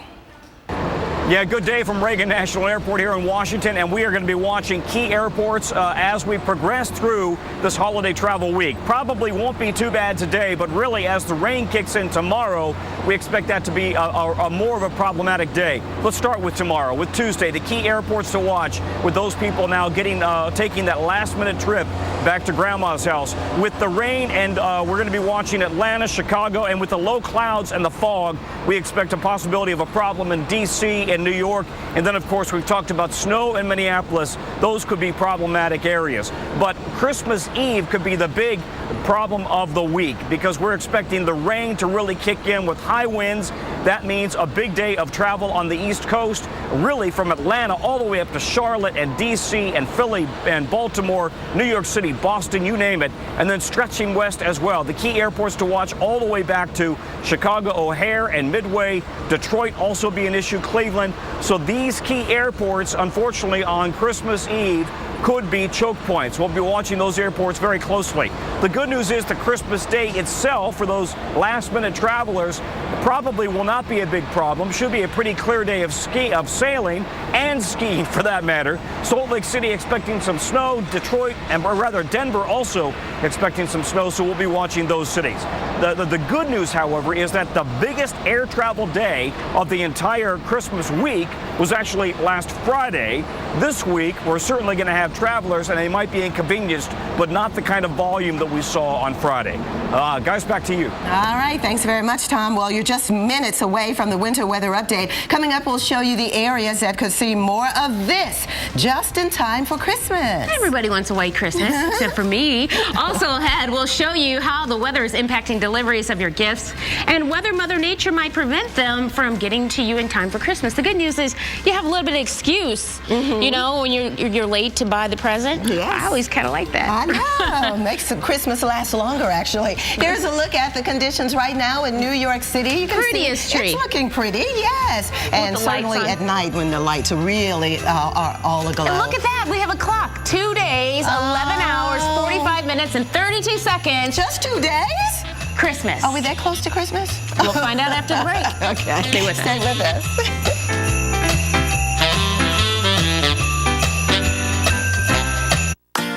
Yeah, good day from Reagan National Airport here in Washington, and we are going to be watching key airports as we progress through this holiday travel week. Probably won't be too bad today, but really as the rain kicks in tomorrow, we expect that to be a more of a problematic day. Let's start with tomorrow, with Tuesday, the key airports to watch, with those people now taking that last-minute trip back to Grandma's house. With the rain, and we're going to be watching Atlanta, Chicago, and with the low clouds and the fog, we expect a possibility of a problem in D.C. and New York. And then, of course, we've talked about snow in Minneapolis. Those could be problematic areas. But Christmas Eve could be the big problem of the week because we're expecting the rain to really kick in with high winds. That means a big day of travel on the East Coast, really from Atlanta all the way up to Charlotte and D.C. and Philly and Baltimore, New York City, Boston, you name it, and then stretching west as well. The key airports to watch all the way back to Chicago O'Hare and Midway. Detroit also be an issue, Cleveland. So these key airports, unfortunately, on Christmas Eve could be choke points. We'll be watching those airports very closely. The good news is the Christmas Day itself, for those last-minute travelers, probably will not be a big problem. Should be a pretty clear day of sailing and skiing, for that matter. Salt Lake City expecting some snow. Detroit, or rather Denver, also expecting some snow, so we'll be watching those cities. The good news, however, is that the biggest air travel day of the entire Christmas week was actually last Friday. This week, we're certainly going to have have travelers and they might be inconvenienced, but not the kind of volume that we saw on Friday. Guys, back to you. All right, thanks very much, Tom. Well, you're just minutes away from the winter weather update. Coming up, we'll show you the areas that could see more of this just in time for Christmas. Everybody wants a white Christmas, except for me. Also ahead, we'll show you how the weather is impacting deliveries of your gifts and whether Mother Nature might prevent them from getting to you in time for Christmas. The good news is you have a little bit of excuse, you know, when you're late to buy the present. Yes. I always kind of like that. I know. Makes Christmas last longer, actually. Here's a look at the conditions right now in New York City. You can Prettiest see tree. It's looking pretty, yes. And certainly at night when the lights really are all aglow. And look at that. We have a clock. 2 days, 11 hours, 45 minutes, and 32 seconds. Just 2 days? Christmas. Are we that close to Christmas? We'll find out after the break. Okay. Stay with us. Stay with us.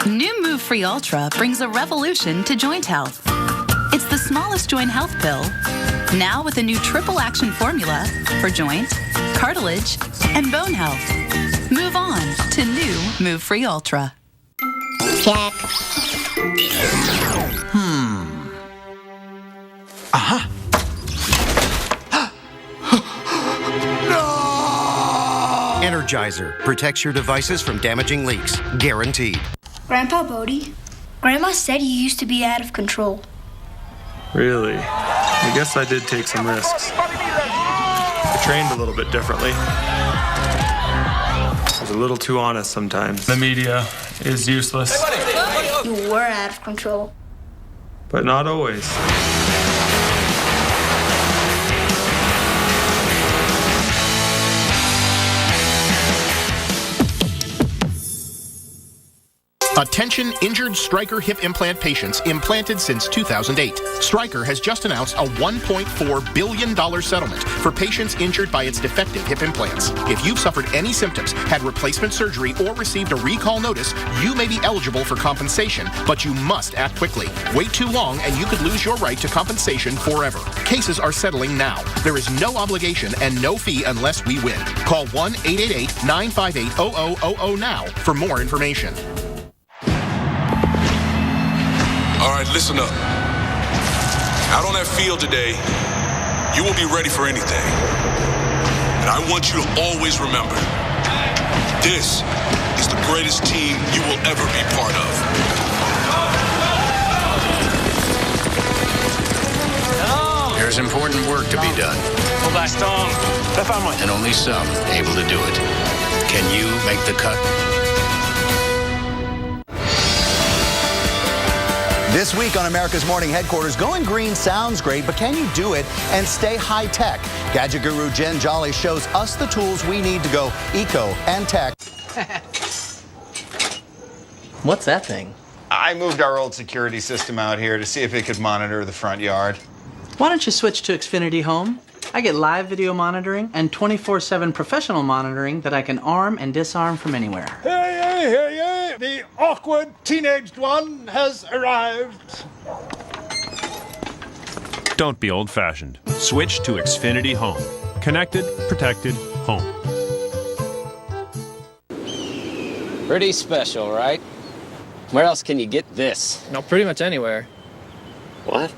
New Move Free Ultra brings a revolution to joint health. It's the smallest joint health pill, now with a new triple action formula for joint, cartilage, and bone health. Move on to new Move Free Ultra. Check. Aha! No! Energizer protects your devices from damaging leaks. Guaranteed. Grandpa Bodie, Grandma said you used to be out of control. Really? I guess I did take some risks. I trained a little bit differently. I was a little too honest sometimes. The media is useless. You were out of control. But not always. Attention injured Stryker hip implant patients implanted since 2008. Stryker has just announced a $1.4 billion settlement for patients injured by its defective hip implants. If you've suffered any symptoms, had replacement surgery, or received a recall notice, you may be eligible for compensation, but you must act quickly. Wait too long and you could lose your right to compensation forever. Cases are settling now. There is no obligation and no fee unless we win. Call 1-888-958-0000 now for more information. All right, listen up. Out on that field today, you will be ready for anything. And I want you to always remember, this is the greatest team you will ever be part of. There's important work to be done. And only some able to do it. Can you make the cut? This week on America's Morning Headquarters, going green sounds great, but can you do it and stay high-tech? Gadget guru Jen Jolly shows us the tools we need to go eco and tech. What's that thing? I moved our old security system out here to see if it could monitor the front yard. Why don't you switch to Xfinity Home? I get live video monitoring and 24/7 professional monitoring that I can arm and disarm from anywhere. Hey, the awkward teenaged one has arrived. Don't be old-fashioned. Switch to Xfinity Home. Connected, protected, home. Pretty special, right? Where else can you get this? No, pretty much anywhere. What?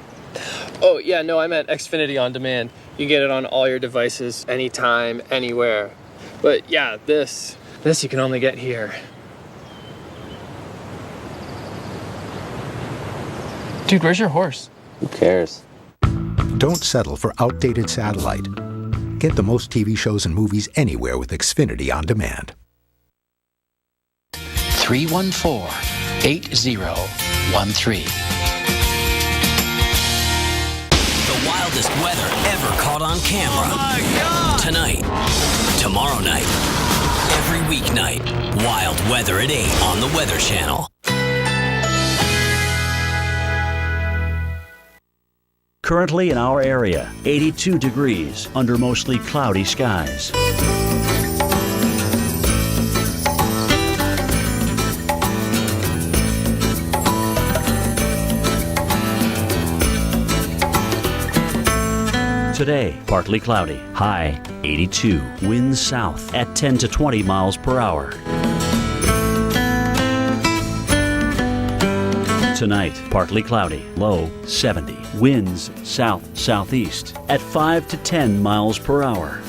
Oh, yeah, no, I meant Xfinity On Demand. You can get it on all your devices, anytime, anywhere. But yeah, this you can only get here. Dude, where's your horse? Who cares? Don't settle for outdated satellite. Get the most TV shows and movies anywhere with Xfinity On Demand. 314-8013. The wildest weather ever caught on camera. Oh my God! Tonight, tomorrow night, every weeknight. Wild weather at 8 on the Weather Channel. Currently in our area, 82 degrees under mostly cloudy skies. Today, partly cloudy, high 82, winds south at 10 to 20 miles per hour. Tonight, partly cloudy, low 70. Winds south-southeast at 5 to 10 miles per hour.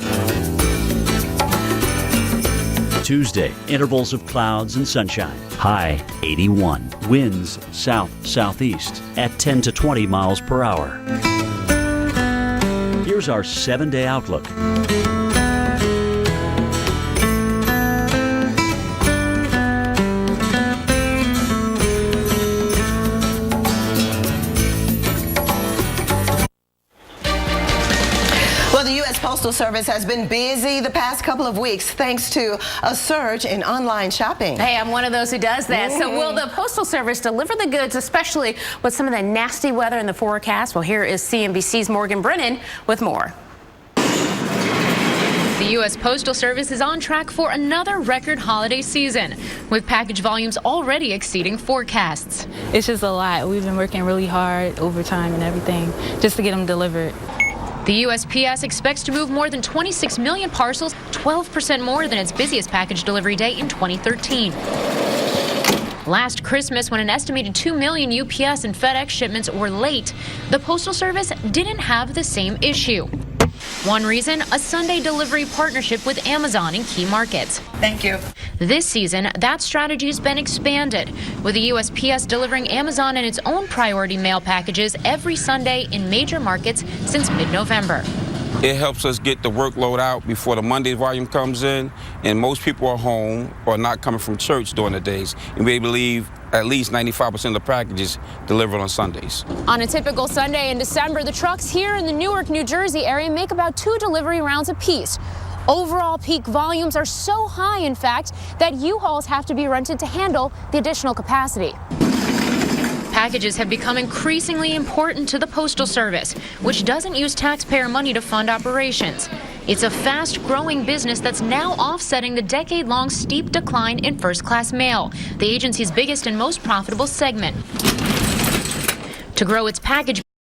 Tuesday, intervals of clouds and sunshine. High 81. Winds south-southeast at 10 to 20 miles per hour. Here's our 7-day outlook. Well, the U.S. Postal Service has been busy the past couple of weeks thanks to a surge in online shopping. Hey, I'm one of those who does that. So will the Postal Service deliver the goods, especially with some of the nasty weather in the forecast? Well, here is CNBC's Morgan Brennan with more. The U.S. Postal Service is on track for another record holiday season, with package volumes already exceeding forecasts. It's just a lot. We've been working really hard, overtime and everything, just to get them delivered. The USPS expects to move more than 26 million parcels, 12% more than its busiest package delivery day in 2013. Last Christmas, when an estimated 2 million UPS and FedEx shipments were late, the Postal Service didn't have the same issue. One reason, a Sunday delivery partnership with Amazon in key markets. Thank you. This season, that strategy has been expanded, with the USPS delivering Amazon and its own priority mail packages every Sunday in major markets since mid-November. It helps us get the workload out before the Monday volume comes in, and most people are home or not coming from church during the days, and we believe at least 95% of the packages delivered on Sundays. On a typical Sunday in December, the trucks here in the Newark, New Jersey area make about 2 delivery rounds apiece. Overall peak volumes are so high, in fact, that U-Hauls have to be rented to handle the additional capacity. Packages have become increasingly important to the Postal Service, which doesn't use taxpayer money to fund operations. It's a fast-growing business that's now offsetting the decade-long steep decline in first-class mail, the agency's biggest and most profitable segment. To grow its package